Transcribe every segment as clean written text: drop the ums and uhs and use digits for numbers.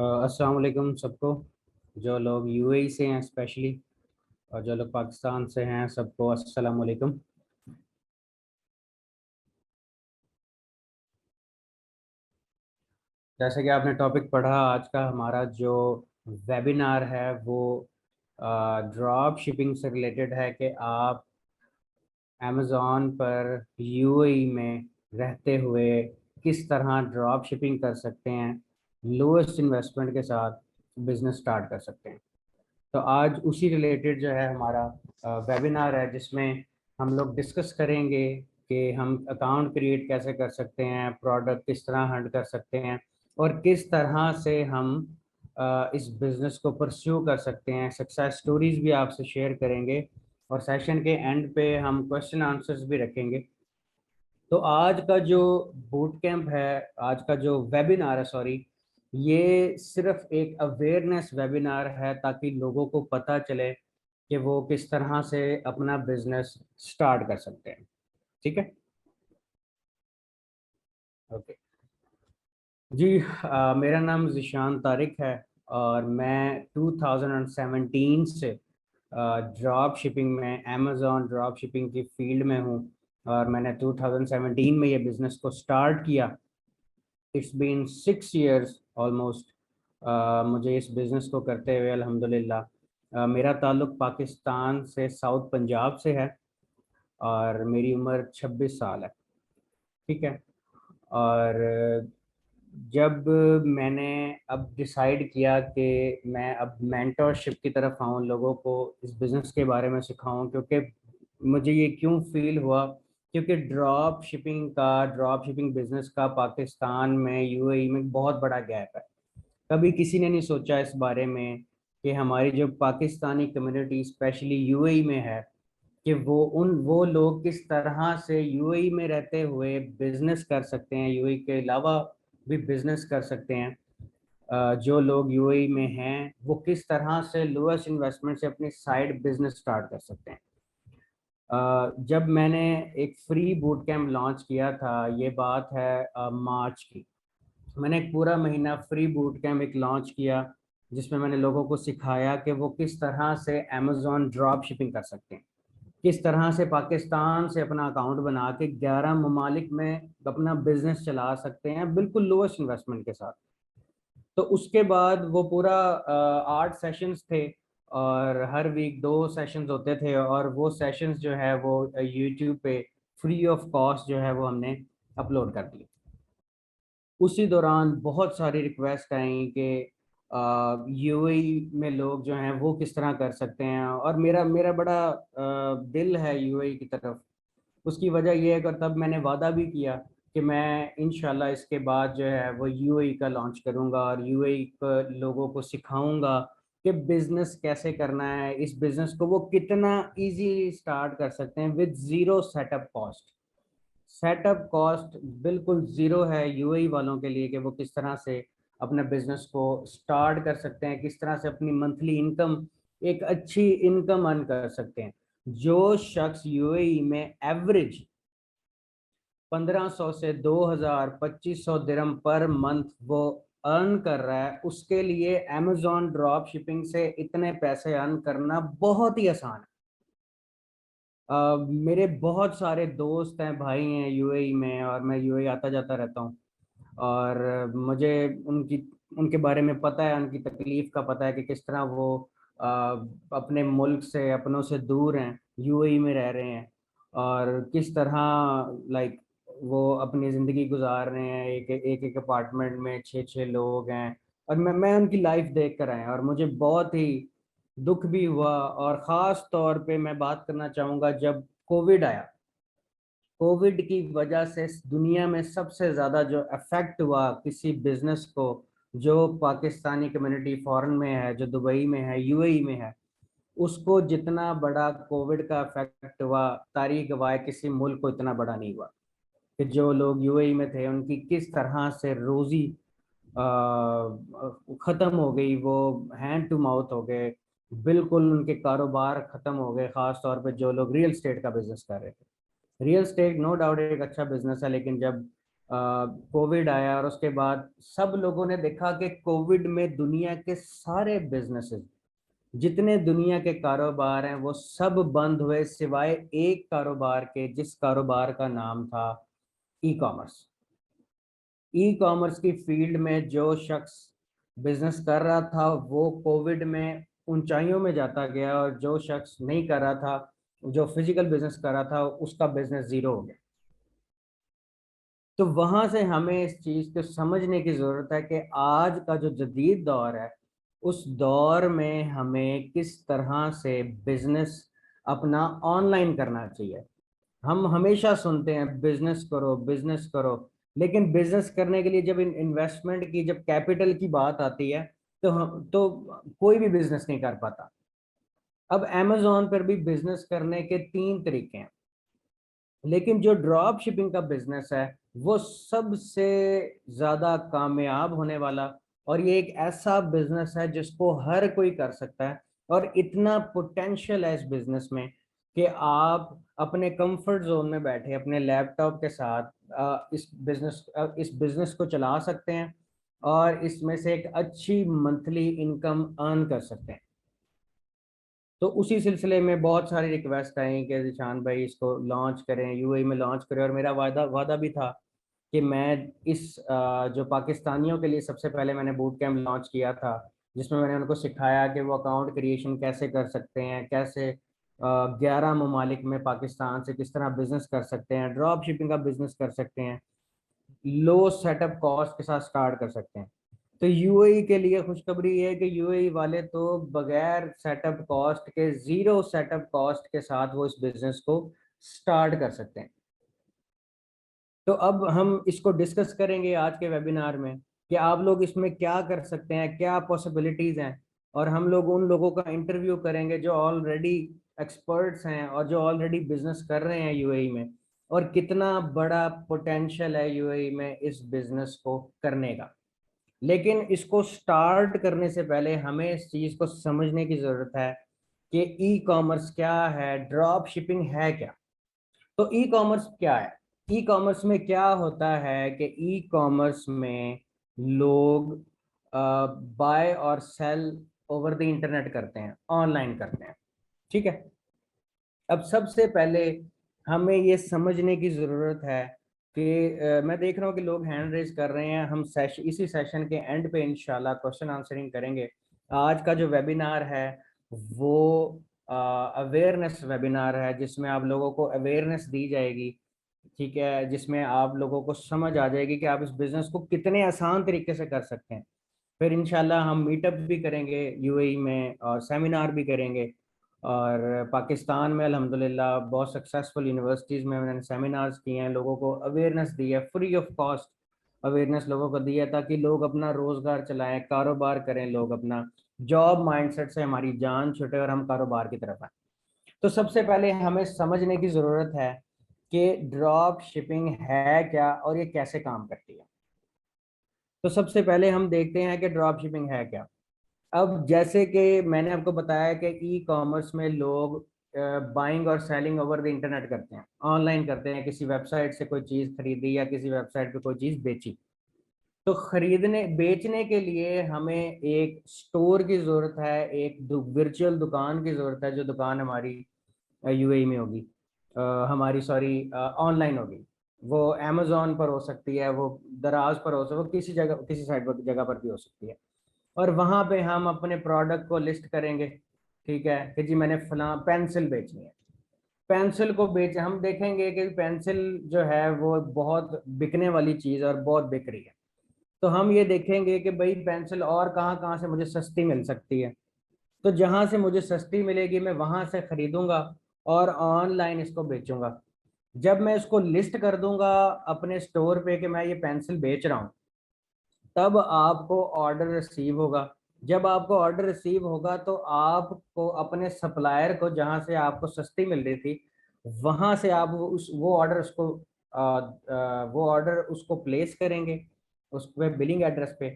अस्सलाम वालेकुम सबको। जो लोग यूएई से हैं स्पेशली, और जो लोग पाकिस्तान से हैं सबको अस्सलाम वालेकुम। जैसे कि आपने टॉपिक पढ़ा, आज का हमारा जो वेबिनार है वो ड्रॉप शिपिंग से रिलेटेड है कि आप अमेज़ॉन पर यूएई में रहते हुए किस तरह ड्रॉप शिपिंग कर सकते हैं, लोएस्ट इन्वेस्टमेंट के साथ बिजनेस स्टार्ट कर सकते हैं। तो आज उसी रिलेटेड जो है हमारा वेबिनार है, जिसमें हम लोग डिस्कस करेंगे कि हम अकाउंट क्रिएट कैसे कर सकते हैं, प्रोडक्ट किस तरह हंट कर सकते हैं, और किस तरह से हम इस बिज़नेस को परस्यू कर सकते हैं। सक्सेस स्टोरीज भी आपसे शेयर करेंगे, और सेशन के एंड पे हम क्वेश्चन आंसर्स भी रखेंगे। तो आज का जो बूट कैंप है, आज का जो वेबिनार है, सॉरी, ये सिर्फ एक अवेयरनेस वेबिनार है, ताकि लोगों को पता चले कि वो किस तरह से अपना बिजनेस स्टार्ट कर सकते हैं। ठीक है, ओके जी। मेरा नाम ज़िशान तारिक है, और मैं 2017 से ड्रॉप शिपिंग में, अमेज़ॉन ड्रॉप शिपिंग की फील्ड में हूँ। और मैंने 2017 में ये बिज़नेस को स्टार्ट किया। इट्स बीन 6 years ऑलमोस्ट मुझे इस बिज़नेस को करते हुए, अल्हम्दुलिल्लाह। मेरा ताल्लुक़ पाकिस्तान से, साउथ पंजाब से है, और मेरी उम्र 26 साल है। ठीक है। और जब मैंने अब डिसाइड किया कि मैं अब मेंटरशिप की तरफ आऊँ, लोगों को इस बिज़नेस के बारे में सिखाऊं, क्योंकि मुझे ये क्यों फील हुआ, क्योंकि ड्रॉप शिपिंग बिज़नेस का पाकिस्तान में, यूएई में बहुत बड़ा गैप है। कभी किसी ने नहीं सोचा इस बारे में कि हमारी जो पाकिस्तानी कम्युनिटी स्पेशली यूएई में है, कि वो लोग किस तरह से यूएई में रहते हुए बिजनेस कर सकते हैं, यूएई के अलावा भी बिजनेस कर सकते हैं। जो लोग यूएई में हैं वो किस तरह से लोएस्ट इन्वेस्टमेंट से अपनी साइड बिजनेस स्टार्ट कर सकते हैं। जब मैंने एक फ्री बूट कैंप लॉन्च किया था, ये बात है मार्च की। मैंने एक पूरा महीना फ्री बूट कैंप एक लॉन्च किया, जिसमें मैंने लोगों को सिखाया कि वो किस तरह से अमेज़ॉन ड्रॉप शिपिंग कर सकते हैं, किस तरह से पाकिस्तान से अपना अकाउंट बना के 11 ममालिक में अपना बिजनेस चला सकते हैं, बिल्कुल लोएस्ट इन्वेस्टमेंट के साथ। तो उसके बाद वो पूरा 8 सेशंस थे, और हर वीक 2 सेशंस होते थे, और वो सेशंस जो है वो यूट्यूब पे फ्री ऑफ कॉस्ट जो है वो हमने अपलोड कर दिए। उसी दौरान बहुत सारी रिक्वेस्ट आई कि यूएई में लोग जो हैं वो किस तरह कर सकते हैं, और मेरा मेरा बड़ा दिल है यूएई की तरफ। उसकी वजह यह है कि तब मैंने वादा भी किया कि मैं इंशाल्लाह इसके बाद जो है वो यूएई का लॉन्च करूंगा, और यूएई को लोगों को सिखाऊंगा कि बिजनेस कैसे करना है, इस बिजनेस को वो कितना इजीली स्टार्ट कर सकते हैं with zero setup cost. Setup cost बिल्कुल ज़ीरो है यूएई वालों के लिए, कि वो किस तरह से अपने बिजनेस को स्टार्ट कर सकते हैं, किस तरह से अपनी मंथली इनकम, एक अच्छी इनकम अर्न कर सकते हैं। जो शख्स यूएई में एवरेज 1500 से 2000 2500 दिरहम पर मंथ वो अर्न कर रहा है, उसके लिए अमेज़ॉन ड्रॉप शिपिंग से इतने पैसे अर्न करना बहुत ही आसान है। मेरे बहुत सारे दोस्त हैं, भाई हैं यूएई में, और मैं यूएई आता जाता रहता हूँ। और मुझे उनकी उनके बारे में पता है, उनकी तकलीफ का पता है कि किस तरह वो अ, अपने मुल्क से, अपनों से दूर हैं, यूएई में रह रहे हैं, और किस तरह लाइक वो अपनी ज़िंदगी गुजार रहे हैं। एक एक एक अपार्टमेंट में 6 6 लोग हैं, और मैं उनकी लाइफ देख कर आया, और मुझे बहुत ही दुख भी हुआ। और ख़ास तौर पे मैं बात करना चाहूँगा, जब कोविड आया, कोविड की वजह से दुनिया में सबसे ज़्यादा जो अफेक्ट हुआ किसी बिजनेस को, जो पाकिस्तानी कम्युनिटी फॉरेन में है, जो दुबई में है, यूएई में है, उसको जितना बड़ा कोविड का इफेक्ट हुआ, तारीख गवाए किसी मुल्क को इतना बड़ा नहीं हुआ। कि जो लोग यूएई में थे उनकी किस तरह से रोजी ख़त्म हो गई, वो हैंड टू माउथ हो गए, बिल्कुल उनके कारोबार ख़त्म हो गए। ख़ास तौर पे जो लोग रियल स्टेट का बिजनेस कर रहे थे। रियल स्टेट नो डाउट एक अच्छा बिजनेस है, लेकिन जब कोविड आया और उसके बाद सब लोगों ने देखा कि कोविड में दुनिया के सारे बिजनेसेस, जितने दुनिया के कारोबार हैं वो सब बंद हुए सिवाय एक कारोबार के, जिस कारोबार का नाम था ई कॉमर्स। ई कॉमर्स की फील्ड में जो शख्स बिजनेस कर रहा था वो कोविड में ऊंचाइयों में जाता गया, और जो शख्स नहीं कर रहा था, जो फिजिकल बिजनेस कर रहा था, उसका बिजनेस जीरो हो गया। तो वहां से हमें इस चीज को समझने की जरूरत है कि आज का जो जदीद दौर है, उस दौर में हमें किस तरह से बिजनेस अपना ऑनलाइन करना चाहिए। हम हमेशा सुनते हैं बिजनेस करो बिजनेस करो, लेकिन बिजनेस करने के लिए जब इन्वेस्टमेंट की, जब कैपिटल की बात आती है, तो कोई भी बिजनेस नहीं कर पाता। अब amazon पर भी बिजनेस करने के तीन तरीके हैं, लेकिन जो ड्रॉप शिपिंग का बिजनेस है वो सबसे ज्यादा कामयाब होने वाला, और ये एक ऐसा बिजनेस है जिसको हर कोई कर सकता है। और इतना पोटेंशियल है इस बिजनेस में कि आप अपने कंफर्ट जोन में बैठे अपने लैपटॉप के साथ इस बिजनेस को चला सकते हैं, और इसमें से एक अच्छी मंथली इनकम अर्न कर सकते हैं। तो उसी सिलसिले में बहुत सारी रिक्वेस्ट आई कि जिशान भाई इसको लॉन्च करें, यूएई में लॉन्च करें। और मेरा वादा वादा भी था कि मैं जो पाकिस्तानियों के लिए सबसे पहले मैंने बूट कैंप लॉन्च किया था, जिसमें मैंने उनको सिखाया कि वो अकाउंट क्रिएशन कैसे कर सकते हैं, कैसे 11 ममालिक में पाकिस्तान से किस तरह बिजनेस कर सकते हैं, ड्रॉप शिपिंग का बिजनेस कर सकते हैं, लो सेटअप कॉस्ट के साथ स्टार्ट कर सकते हैं। तो यूएई के लिए खुशखबरी ये है कि यूएई वाले तो बगैर सेटअप कॉस्ट के, जीरो सेटअप कॉस्ट के साथ वो इस बिजनेस को स्टार्ट कर सकते हैं। तो अब हम इसको डिस्कस करेंगे आज के वेबिनार में कि आप लोग इसमें क्या कर सकते हैं, क्या पॉसिबिलिटीज हैं। और हम लोग उन लोगों का इंटरव्यू करेंगे जो ऑलरेडी एक्सपर्ट्स हैं और जो ऑलरेडी बिजनेस कर रहे हैं यूएई में, और कितना बड़ा पोटेंशियल है यूएई में इस बिजनेस को करने का। लेकिन इसको स्टार्ट करने से पहले हमें इस चीज को समझने की जरूरत है कि ई कॉमर्स क्या है, ड्रॉप शिपिंग है क्या। तो ई कॉमर्स क्या है? ई कॉमर्स में क्या होता है कि ई कॉमर्स में लोग बाय और सेल ओवर द इंटरनेट करते हैं, ऑनलाइन करते हैं। ठीक है। अब सबसे पहले हमें ये समझने की ज़रूरत है कि मैं देख रहा हूँ कि लोग हैंड रेज कर रहे हैं। हम इसी सेशन के एंड पे इंशाल्लाह क्वेश्चन आंसरिंग करेंगे। आज का जो वेबिनार है वो अवेयरनेस वेबिनार है, जिसमें आप लोगों को अवेयरनेस दी जाएगी। ठीक है, जिसमें आप लोगों को समझ आ जाएगी कि आप इस बिज़नेस को कितने आसान तरीके से कर सकते हैं। फिर इंशाल्लाह हम मीटअप भी करेंगे यूएई में, और सेमिनार भी करेंगे। और पाकिस्तान में अल्हम्दुलिल्लाह बहुत सक्सेसफुल यूनिवर्सिटीज़ में मैंने सेमिनार्स किए हैं, लोगों को अवेयरनेस दी है, फ्री ऑफ कॉस्ट अवेयरनेस लोगों को दी है, ताकि लोग अपना रोज़गार चलाएं, कारोबार करें, लोग अपना जॉब माइंडसेट से हमारी जान छुटे और हम कारोबार की तरफ आए। तो सबसे पहले हमें समझने की ज़रूरत है कि ड्रॉप शिपिंग है क्या और ये कैसे काम करती है। तो सबसे पहले हम देखते हैं कि ड्रॉप शिपिंग है क्या। अब जैसे कि मैंने आपको बताया कि ई कॉमर्स में लोग बाइंग और सेलिंग ओवर द इंटरनेट करते हैं, ऑनलाइन करते हैं। किसी वेबसाइट से कोई चीज़ खरीदी या किसी वेबसाइट पे कोई चीज़ बेची, तो खरीदने बेचने के लिए हमें एक स्टोर की ज़रूरत है, एक वर्चुअल दुकान की ज़रूरत है, जो दुकान हमारी यूएई में होगी, हमारी सॉरी ऑनलाइन होगी। वो अमेजोन पर हो सकती है, वो दराज पर हो सकती है, वो किसी जगह, किसी साइट पर, जगह पर भी हो सकती है। और वहां पे हम अपने प्रोडक्ट को लिस्ट करेंगे। ठीक है कि जी मैंने फला पेंसिल बेचनी है। पेंसिल को बेच हम देखेंगे कि पेंसिल जो है वो बहुत बिकने वाली चीज़ और बहुत बिक रही है। तो हम ये देखेंगे कि भाई पेंसिल और कहाँ कहाँ से मुझे सस्ती मिल सकती है। तो जहां से मुझे सस्ती मिलेगी मैं वहां से खरीदूंगा और ऑनलाइन इसको बेचूंगा। जब मैं इसको लिस्ट कर दूंगा अपने स्टोर पे कि मैं ये पेंसिल बेच रहा हूँ, तब आपको ऑर्डर रिसीव होगा। जब आपको ऑर्डर रिसीव होगा तो आपको अपने सप्लायर को, जहां से आपको सस्ती मिल रही थी, वहां से आप वो ऑर्डर उसको वो ऑर्डर उसको प्लेस करेंगे उस पे बिलिंग एड्रेस पे,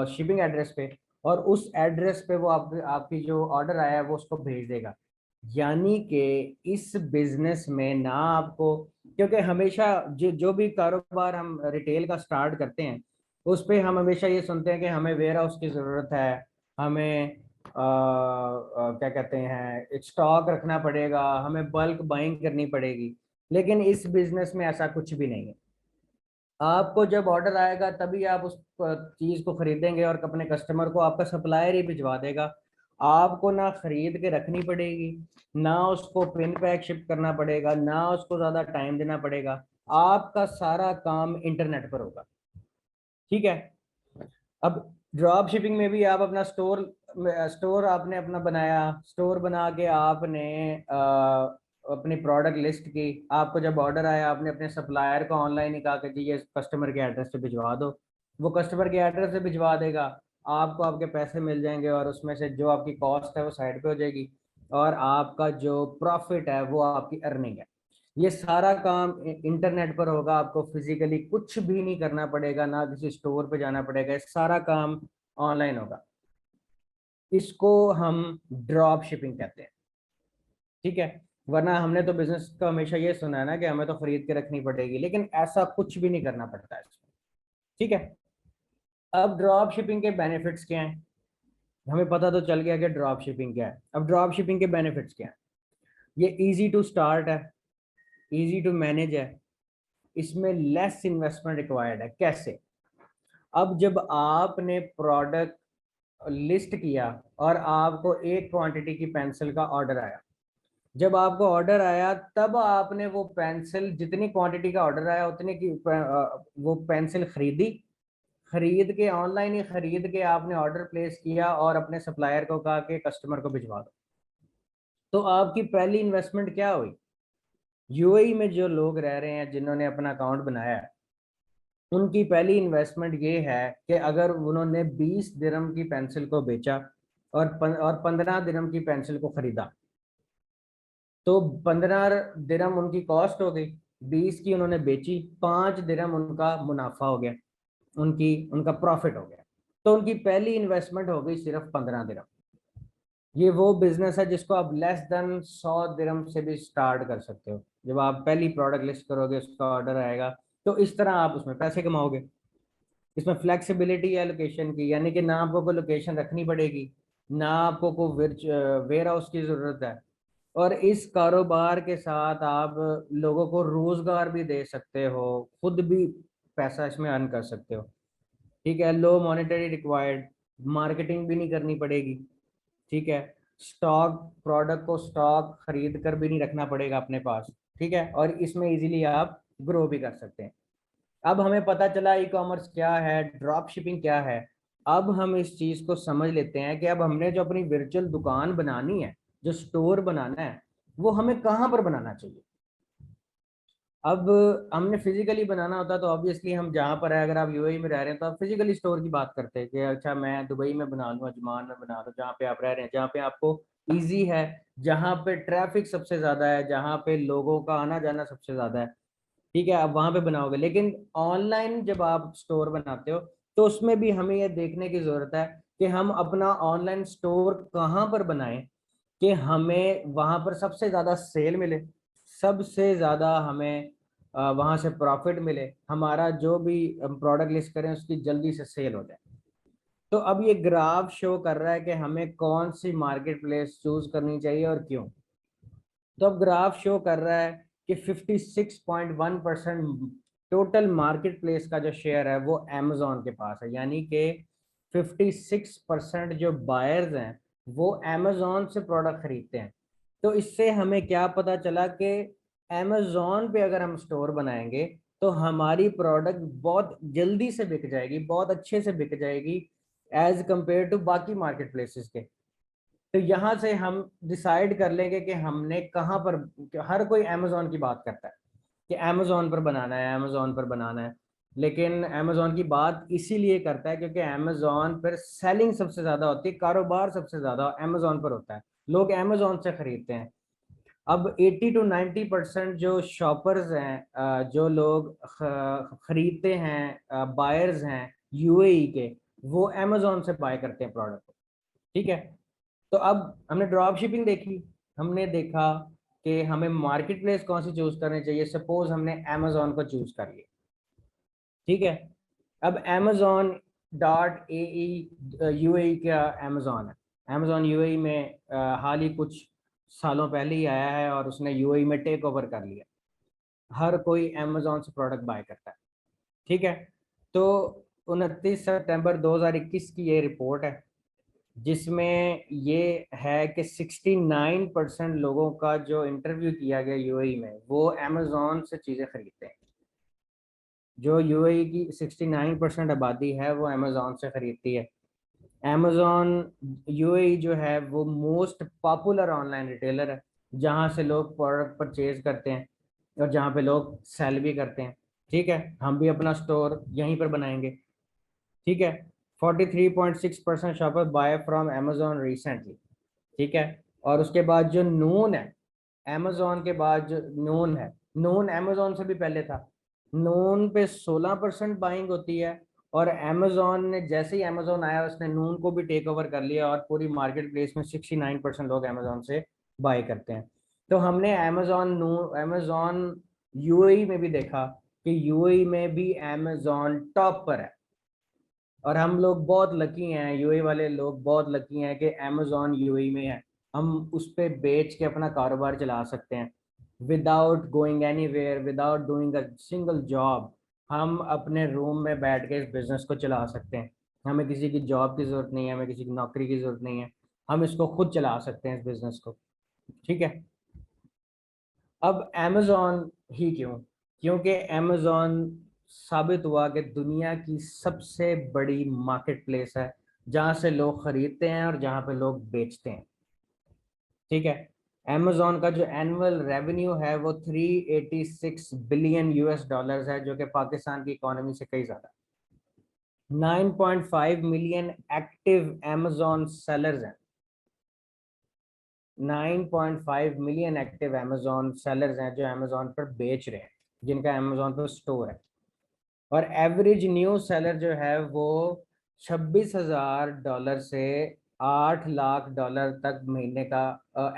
शिपिंग एड्रेस पे, और उस एड्रेस पे वो आपकी जो ऑर्डर आया है वो उसको भेज देगा। यानी कि इस बिजनेस में ना आपको क्योंकि हमेशा जो भी कारोबार हम रिटेल का स्टार्ट करते हैं उस पे हम हमेशा ये सुनते हैं कि हमें वेयर हाउस की ज़रूरत है, हमें क्या कहते हैं स्टॉक रखना पड़ेगा, हमें बल्क बाइंग करनी पड़ेगी। लेकिन इस बिजनेस में ऐसा कुछ भी नहीं है। आपको जब ऑर्डर आएगा तभी आप उस चीज को खरीदेंगे और अपने कस्टमर को आपका सप्लायर ही भिजवा देगा। आपको ना खरीद के रखनी पड़ेगी, ना उसको पिन पैक शिप करना पड़ेगा, ना उसको ज्यादा टाइम देना पड़ेगा। आपका सारा काम इंटरनेट पर होगा। ठीक है। अब ड्रॉप शिपिंग में भी आप अपना स्टोर आपने अपना बनाया, स्टोर बना के आपने अपनी प्रोडक्ट लिस्ट की। आपको जब ऑर्डर आया आपने अपने सप्लायर को ऑनलाइन ही कहा कि जी ये कस्टमर के एड्रेस पे भिजवा दो। वो कस्टमर के एड्रेस पे भिजवा देगा, आपको आपके पैसे मिल जाएंगे और उसमें से जो आपकी कॉस्ट है वो साइड पे हो जाएगी और आपका जो प्रॉफिट है वो आपकी अर्निंग है। ये सारा काम इंटरनेट पर होगा, आपको फिजिकली कुछ भी नहीं करना पड़ेगा, ना किसी स्टोर पे जाना पड़ेगा, ये सारा काम ऑनलाइन होगा। इसको हम ड्रॉप शिपिंग कहते हैं। ठीक है। वरना हमने तो बिजनेस का हमेशा ये सुना है ना कि हमें तो खरीद के रखनी पड़ेगी, लेकिन ऐसा कुछ भी नहीं करना पड़ता है इसमें। ठीक है। अब ड्रॉप शिपिंग के बेनिफिट्स क्या हैं? हमें पता तो चल गया कि ड्रॉप शिपिंग क्या है। अब ड्रॉप शिपिंग के बेनिफिट्स क्या हैं? ये इजी टू स्टार्ट है, इजी टू मैनेज है, इसमें लेस इन्वेस्टमेंट रिक्वायर्ड है। कैसे? अब जब आपने प्रोडक्ट लिस्ट किया और आपको एक क्वांटिटी की पेंसिल का ऑर्डर आया, जब आपको ऑर्डर आया तब आपने वो पेंसिल, जितनी क्वांटिटी का ऑर्डर आया उतने की वो पेंसिल खरीदी। खरीद के ऑनलाइन ही खरीद के आपने ऑर्डर प्लेस किया और अपने सप्लायर को कहा कि कस्टमर को भिजवा दो। तो आपकी पहली इन्वेस्टमेंट क्या हुई? यूएई में जो लोग रह रहे हैं जिन्होंने अपना अकाउंट बनाया है, उनकी पहली इन्वेस्टमेंट ये है कि अगर उन्होंने 20 दिरहम की पेंसिल को बेचा और 15 दिरहम की पेंसिल को खरीदा, तो 15 दिरहम उनकी कॉस्ट हो गई, 20 की उन्होंने बेची, 5 दिरहम उनका मुनाफा हो गया, उनकी उनका प्रॉफिट हो गया। तो उनकी पहली इन्वेस्टमेंट हो गई सिर्फ 15 दिरहम। ये वो बिजनेस है जिसको आप लेस देन 100 दिरहम से भी स्टार्ट कर सकते हो। जब आप पहली प्रोडक्ट लिस्ट करोगे, उसका ऑर्डर आएगा, तो इस तरह आप उसमें पैसे कमाओगे। इसमें फ्लेक्सिबिलिटी है लोकेशन की, यानी कि ना आपको कोई लोकेशन रखनी पड़ेगी, ना आपको कोई वेयर हाउस की जरूरत है। और इस कारोबार के साथ आप लोगों को रोजगार भी दे सकते हो, खुद भी पैसा इसमें अर्न कर सकते हो। ठीक है। लो मॉनेटरी रिक्वायर्ड, मार्केटिंग भी नहीं करनी पड़ेगी। ठीक है। स्टॉक, प्रोडक्ट को स्टॉक खरीद कर भी नहीं रखना पड़ेगा अपने पास। ठीक है। और इसमें इजीली आप ग्रो भी कर सकते हैं। अब हमें पता चला ई कॉमर्स क्या है, ड्रॉप शिपिंग क्या है। अब हम इस चीज को समझ लेते हैं कि अब हमने जो अपनी वर्चुअल दुकान बनानी है, जो स्टोर बनाना है, वो हमें कहाँ पर बनाना चाहिए। अब हमने फिजिकली बनाना होता तो ऑब्वियसली हम जहाँ पर है, अगर आप यूएई में रह रहे हैं तो आप फिजिकली स्टोर की बात करते हैं कि अच्छा मैं दुबई में बना लूँ, अजमान में बना लूँ, जहाँ पे आप रह रहे हैं, जहाँ पे आपको इजी है, जहाँ पे ट्रैफिक सबसे ज्यादा है, जहाँ पे लोगों का आना जाना सबसे ज्यादा है। ठीक है। आप वहां पे बनाओगे। लेकिन ऑनलाइन जब आप स्टोर बनाते हो तो उसमें भी हमें यह देखने की जरूरत है कि हम अपना ऑनलाइन स्टोर कहाँ पर बनाएं कि हमें वहां पर सबसे ज्यादा सेल मिले, सबसे ज्यादा हमें वहां से प्रॉफिट मिले, हमारा जो भी प्रोडक्ट लिस्ट करें उसकी जल्दी से सेल हो जाए। तो अब ये ग्राफ शो कर रहा है कि हमें कौन सी मार्केट प्लेस चूज करनी चाहिए और क्यों। तो अब ग्राफ शो कर रहा है कि 56.1% टोटल मार्केट प्लेस का जो शेयर है वो अमेजोन के पास है। यानी कि 56% जो बायर्स हैं वो अमेजोन से प्रोडक्ट खरीदते हैं। तो इससे हमें क्या पता चला कि अमेजोन पे अगर हम स्टोर बनाएंगे तो हमारी प्रोडक्ट बहुत जल्दी से बिक जाएगी, बहुत अच्छे से बिक जाएगी एज कंपेयर टू बाकी मार्केट प्लेसेस के। तो यहाँ से हम डिसाइड कर लेंगे कि हमने कहाँ पर, हर कोई अमेजोन की बात करता है कि अमेजोन पर बनाना है, अमेजोन पर बनाना है। लेकिन अमेजोन की बात इसीलिए करता है क्योंकि अमेजोन पर सेलिंग सबसे ज्यादा होती है, कारोबार सबसे ज्यादा अमेजोन पर होता है, लोग अमेजोन से खरीदते हैं। अब 80 to 90% जो शॉपर्स हैं, जो लोग खरीदते हैं, बायर्स हैं यूएई के, वो अमेजोन से बाय करते हैं प्रोडक्ट। ठीक है। तो अब हमने ड्रॉप शिपिंग देखी, हमने देखा कि हमें मार्केट प्लेस कौन सी चूज करनी चाहिए। सपोज हमने अमेजोन को चूज कर लिया, ठीक है। अब Amazon dot A U A का अमेजोन है। अमेजोन यूएई में हाल ही कुछ सालों पहले ही आया है और उसने यूएई में टेक ओवर कर लिया। हर कोई अमेजोन से प्रोडक्ट बाय करता है, ठीक है। तो 29 सितंबर 2021 की ये रिपोर्ट है, जिसमें ये है कि 69% लोगों का जो इंटरव्यू किया गया यूएई में, वो अमेजोन से चीज़ें खरीदते हैं। जो यूएई की 69% आबादी है वो अमेजोन से खरीदती है। अमेजोन यूएई जो है वो मोस्ट पॉपुलर ऑनलाइन रिटेलर है, जहाँ से लोग प्रोडक्ट परचेज करते हैं और जहाँ पे लोग सेल भी करते हैं, ठीक है। हम भी अपना स्टोर यहीं पर बनाएंगे, ठीक है। 43.6% shopper buy from Amazon recently, ठीक है। और उसके बाद जो नून है, अमेजोन के बाद जो नून है, नून अमेजोन से भी पहले था। नून पे 16% बाइंग होती है, और अमेजोन ने जैसे ही अमेजोन आया उसने नून को भी टेक ओवर कर लिया, और पूरी मार्केट प्लेस में 69% लोग अमेजोन से बाय करते हैं। तो हमने अमेजोन यूएई में भी देखा कि यूएई में भी अमेजोन टॉप पर है। और हम लोग बहुत लकी हैं, यूएई वाले लोग बहुत लकी हैं कि अमेजोन यूएई में है। हम उस पे बेच के अपना कारोबार चला सकते हैं without going anywhere, without doing a single job. हम अपने रूम में बैठ के इस बिजनेस को चला सकते हैं। हमें किसी की जॉब की जरूरत नहीं है, हमें किसी की नौकरी की जरूरत नहीं है। हम इसको खुद चला सकते हैं इस बिजनेस को, ठीक है। अब अमेजोन ही क्यों? क्योंकि अमेजोन साबित हुआ कि दुनिया की सबसे बड़ी मार्केट प्लेस है, जहां से लोग खरीदते हैं और जहां पे लोग बेचते हैं, ठीक है। अमेजोन का जो एनुअल रेवेन्यू है वो 386 बिलियन यूएस डॉलर्स है, जो कि पाकिस्तान की इकोनॉमी से कई ज्यादा। 9.5 मिलियन एक्टिव अमेजोन सेलर्स हैं। 9.5 मिलियन एक्टिव अमेजोन सेलर्स हैं जो अमेजोन पर बेच रहे हैं, जिनका अमेजोन पर स्टोर है। और एवरेज न्यू सेलर जो है वो $26,000 से $8 लाख तक महीने का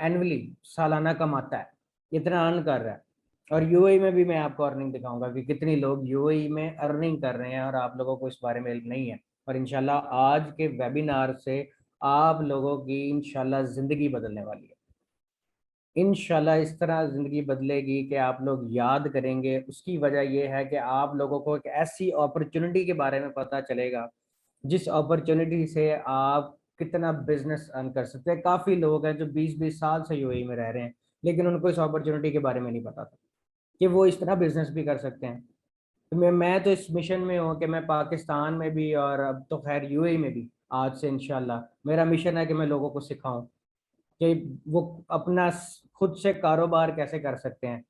एनुअली सालाना कमाता है। इतना अर्न कर रहा है। और यूएई में भी मैं आपको अर्निंग दिखाऊंगा कि कितनी लोग यूएई में अर्निंग कर रहे हैं, और आप लोगों को इस बारे में नहीं है। और इंशाल्लाह आज के वेबिनार से आप लोगों की इंशाल्लाह जिंदगी बदलने वाली है। इंशाल्लाह इस तरह ज़िंदगी बदलेगी कि आप लोग याद करेंगे। उसकी वजह यह है कि आप लोगों को एक ऐसी अपॉर्चुनिटी के बारे में पता चलेगा, जिस अपॉर्चुनिटी से आप कितना बिजनेस अर्न कर सकते हैं। काफ़ी लोग हैं जो 20-20 साल से यूएई में रह रहे हैं, लेकिन उनको इस अपॉर्चुनिटी के बारे में नहीं पता था कि वो इस तरह बिजनेस भी कर सकते हैं। तो मैं तो इस मिशन में हूँ कि मैं पाकिस्तान में भी, और अब तो खैर यूएई में भी आज से इंशाल्लाह मेरा मिशन है कि मैं लोगों को सिखाऊं कि वो अपना खुद से कारोबार कैसे कर सकते हैं।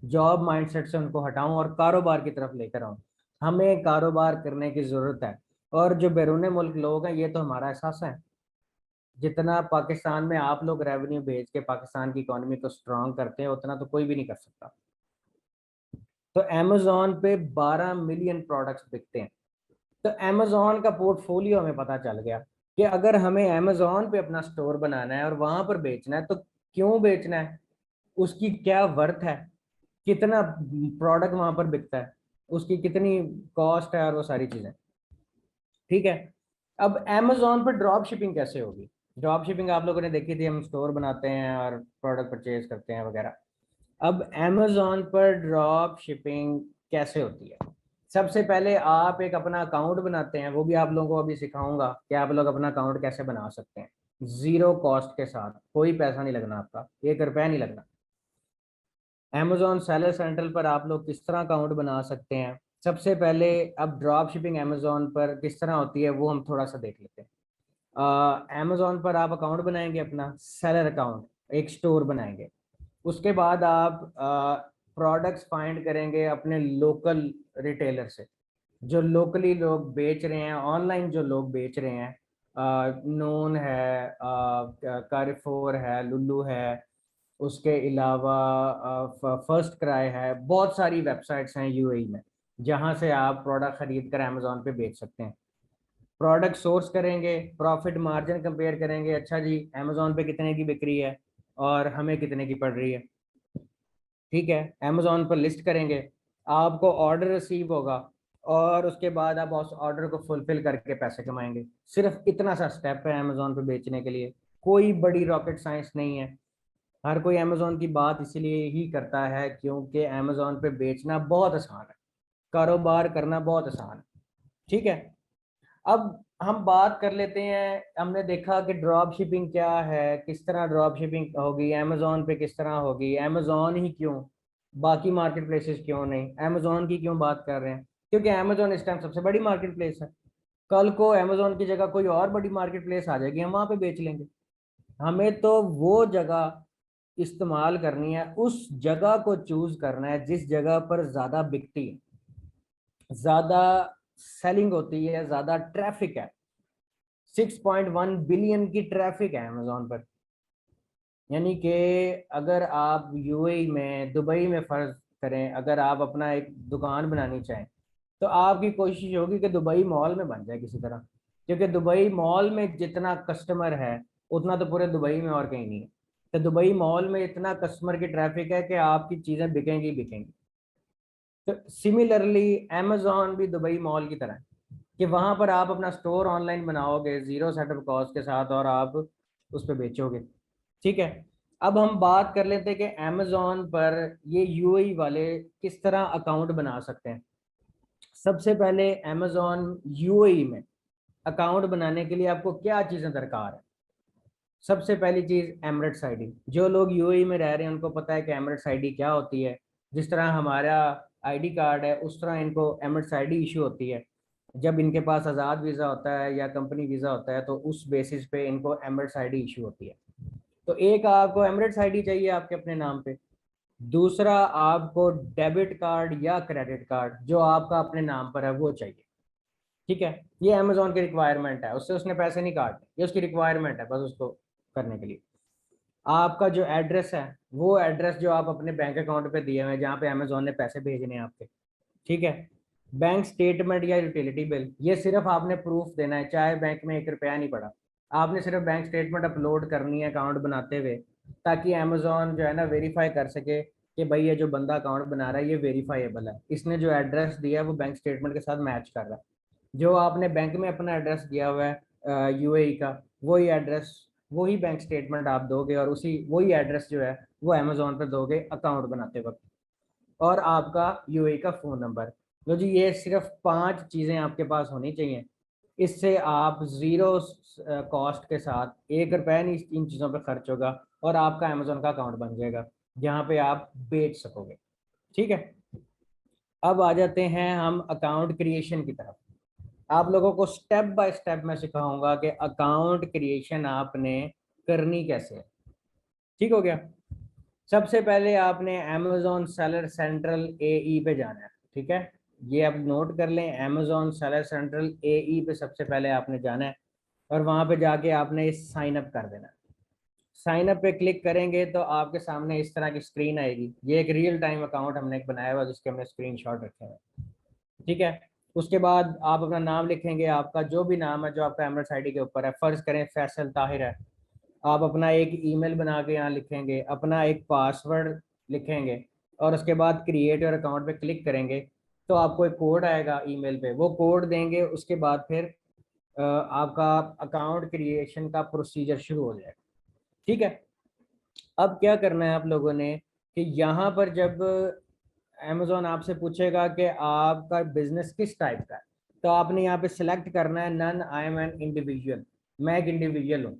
जॉब माइंडसेट से उनको हटाऊं और कारोबार की तरफ लेकर आऊं। हमें कारोबार करने की ज़रूरत है। और जो बैरून मुल्क लोग हैं, ये तो हमारा एहसास है। जितना पाकिस्तान में आप लोग रेवेन्यू भेज के पाकिस्तान की इकोनॉमी को स्ट्रांग करते हैं, उतना तो कोई भी नहीं कर सकता। तो अमेजोन पे 12 मिलियन प्रोडक्ट्स बिकते हैं। तो अमेजोन का पोर्टफोलियो हमें पता चल गया कि अगर हमें अमेजोन पे अपना स्टोर बनाना है और वहां पर बेचना है, तो क्यों बेचना है, उसकी क्या वर्थ है, कितना प्रोडक्ट वहां पर बिकता है, उसकी कितनी कॉस्ट है, और वो सारी चीजें, ठीक है। अब अमेजोन पर ड्रॉप शिपिंग कैसे होगी? ड्रॉप शिपिंग आप लोगों ने देखी थी, हम स्टोर बनाते हैं और प्रोडक्ट परचेज करते हैं वगैरह। अब अमेजोन पर ड्रॉप शिपिंग कैसे होती है? सबसे पहले आप एक अपना अकाउंट बनाते हैं, वो भी आप लोगों को अभी सिखाऊंगा कि आप लोग अपना अकाउंट कैसे बना सकते हैं जीरो कॉस्ट के साथ। कोई पैसा नहीं लगना, आपका 1 रुपया नहीं लगना। अमेजोन सेलर सेंट्रल पर आप लोग किस तरह अकाउंट बना सकते हैं? सबसे पहले अब ड्रॉप शिपिंग अमेजोन पर किस तरह होती है वो हम थोड़ा सा देख लेते हैं। अमेजोन पर आप अकाउंट बनाएंगे, अपना सेलर अकाउंट, एक स्टोर बनाएंगे। उसके बाद आप प्रोडक्ट्स फाइंड करेंगे अपने लोकल रिटेलर से, जो लोकली लोग बेच रहे हैं, ऑनलाइन जो लोग बेच रहे हैं। नून है, कारफोर है, लुल्लू है, उसके अलावा फर्स्ट क्राई है। बहुत सारी वेबसाइट्स हैं यूएई में, जहां से आप प्रोडक्ट खरीद कर अमेजोन पे बेच सकते हैं। प्रोडक्ट सोर्स करेंगे, प्रॉफिट मार्जिन कंपेयर करेंगे, अच्छा जी अमेजोन पे कितने की बिक रही है और हमें कितने की पड़ रही है। ठीक है, अमेजोन पर लिस्ट करेंगे, आपको ऑर्डर रिसीव होगा और उसके बाद आप उस ऑर्डर को फुलफिल करके पैसे कमाएंगे। सिर्फ इतना सा स्टेप है अमेजोन पे बेचने के लिए, कोई बड़ी रॉकेट साइंस नहीं है। हर कोई अमेजोन की बात इसलिए ही करता है क्योंकि अमेजोन पे बेचना बहुत आसान है, कारोबार करना बहुत आसान है। ठीक है, अब हम बात कर लेते हैं। हमने देखा कि ड्रॉप शिपिंग क्या है, किस तरह ड्रॉप शिपिंग होगी, अमेजोन पे किस तरह होगी, अमेजोन ही क्यों, बाकी मार्केट प्लेसेस क्यों नहीं, अमेजोन की क्यों बात कर रहे हैं, क्योंकि अमेजोन इस टाइम सबसे बड़ी मार्केट प्लेस है। कल को अमेजोन की जगह कोई और बड़ी मार्केट प्लेस आ जाएगी, हम वहां पे बेच लेंगे। हमें तो वो जगह इस्तेमाल करनी है, उस जगह को चूज करना है जिस जगह पर ज्यादा बिकती है, ज्यादा सेलिंग होती है, ज्यादा ट्रैफिक है। 6.1 बिलियन की ट्रैफिक है अमेजोन पर। यानी कि अगर आप यूएई में, दुबई में फर्ज करें, अगर आप अपना एक दुकान बनानी चाहें तो आपकी कोशिश होगी कि दुबई मॉल में बन जाए किसी तरह, क्योंकि दुबई मॉल में जितना कस्टमर है उतना तो पूरे दुबई में और कहीं नहीं है। तो दुबई मॉल में इतना कस्टमर की ट्रैफिक है कि आपकी चीज़ें बिकेंगी बिकेंगी। तो सिमिलरली अमेजोन भी दुबई मॉल की तरह है कि वहां पर आप अपना स्टोर ऑनलाइन बनाओगे जीरो सेटअप कॉस्ट के साथ और आप उस पर बेचोगे। ठीक है, अब हम बात कर लेते हैं कि अमेजोन पर ये यूएई वाले किस तरह अकाउंट बना सकते हैं। सबसे पहले अमेजोन यूएई में अकाउंट बनाने के लिए आपको क्या चीज़ें दरकार है। सबसे पहली चीज़ एमरेट्स आईडी। जो लोग यूएई में रह रहे हैं उनको पता है कि एमरेट्स आईडी क्या होती है। जिस तरह हमारा आईडी कार्ड है उस तरह इनको एमरेट्स आईडी इशू होती है। जब इनके पास आज़ाद वीज़ा होता है या कंपनी वीज़ा होता है तो उस बेसिस पे इनको एमरेट्स आईडी इशू होती है। तो एक आपको एमरेट्स आईडी चाहिए आपके अपने नाम पे। दूसरा आपको डेबिट कार्ड या क्रेडिट कार्ड जो आपका अपने नाम पर है वो चाहिए। ठीक है, ये अमेजोन की रिक्वायरमेंट है, उससे उसने पैसे नहीं काटने, ये उसकी रिक्वायरमेंट है बस उसको करने के लिए। आपका जो एड्रेस है वो एड्रेस जो आप अपने बैंक अकाउंट पे दिए हुए हैं जहाँ पे अमेजोन ने पैसे भेजने हैं आपके। ठीक है, बैंक स्टेटमेंट या यूटिलिटी बिल, ये सिर्फ आपने प्रूफ देना है, चाहे बैंक में 1 रुपया नहीं पड़ा। आपने सिर्फ बैंक स्टेटमेंट अपलोड करनी है अकाउंट बनाते हुए, ताकि अमेजोन जो है ना वेरीफाई कर सके कि भाई ये जो बंदा अकाउंट बना रहा है ये वेरीफाइएबल है, इसने जो एड्रेस दिया है वो बैंक स्टेटमेंट के साथ मैच कर रहा है। जो आपने बैंक में अपना एड्रेस दिया हुआ है यूएई का, वही एड्रेस, वही बैंक स्टेटमेंट आप दोगे और उसी वही एड्रेस जो है वो अमेजोन पर दोगे अकाउंट बनाते वक्त। और आपका यूएई का फ़ोन नंबर। तो जी ये सिर्फ 5 चीज़ें आपके पास होनी चाहिए। इससे आप ज़ीरो कॉस्ट के साथ 1 रुपया नहीं इन चीज़ों पर खर्च होगा और आपका अमेजोन का अकाउंट बन जाएगा जहाँ पे आप बेच सकोगे। ठीक है, अब आ जाते हैं हम अकाउंट क्रिएशन की तरफ। आप लोगों को स्टेप बाय स्टेप मैं सिखाऊंगा कि अकाउंट क्रिएशन आपने करनी कैसे है। ठीक हो गया। सबसे पहले आपने अमेजोन सेलर सेंट्रल एई पे जाना है। ठीक है, ये आप नोट कर लें, अमेजोन सेलर सेंट्रल एई पे सबसे पहले आपने जाना है और वहां पे जाके आपने साइन अप कर देना है। साइन अप पे क्लिक करेंगे तो आपके सामने इस तरह की स्क्रीन आएगी। ये एक रियल टाइम अकाउंट हमने एक बनाया हुआ जिसके हमने स्क्रीनशॉट रखे हैं। ठीक है, उसके बाद आप अपना नाम लिखेंगे, आपका जो भी नाम है जो आपका एमरेट्स आईडी के ऊपर है, फर्ज करें फैसल ताहिर है। आप अपना एक ईमेल बना के यहाँ लिखेंगे, अपना एक पासवर्ड लिखेंगे और उसके बाद क्रिएट योर अकाउंट पे क्लिक करेंगे तो आपको एक कोड आएगा ईमेल पे, वो कोड देंगे। उसके बाद फिर आपका अकाउंट क्रिएशन का प्रोसीजर शुरू हो जाएगा। ठीक है, अब क्या करना है आप लोगों ने कि यहाँ पर जब अमेजोन आपसे पूछेगा कि आपका बिजनेस किस टाइप का है तो आपने यहाँ पे सिलेक्ट करना है none I am an individual, मैं एक इंडिविजुअल हूँ।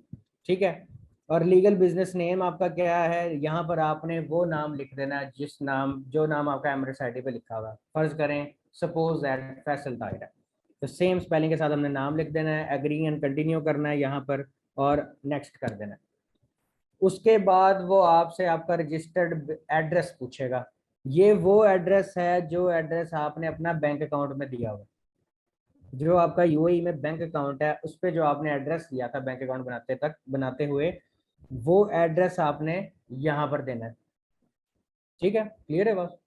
ठीक है, और लीगल बिजनेस नेम आपका क्या है, यहाँ पर आपने वो नाम लिख देना है जिस नाम जो नाम आपका एमरेट्स आईडी पे लिखा हुआ है। फर्ज करें सपोज दैट फैसल ताहिर है, तो सेम स्पेलिंग के साथ हमने नाम लिख देना है, एग्री एंड कंटिन्यू करना है यहाँ पर और नेक्स्ट कर देना है। उसके बाद वो आपसे आपका रजिस्टर्ड एड्रेस पूछेगा। ये वो एड्रेस है जो एड्रेस आपने अपना बैंक अकाउंट में दिया हुआ है। जो आपका यूएई में बैंक अकाउंट है उस पे जो आपने एड्रेस दिया था बैंक अकाउंट बनाते हुए, वो एड्रेस आपने यहाँ पर देना है। ठीक है, क्लियर है बात।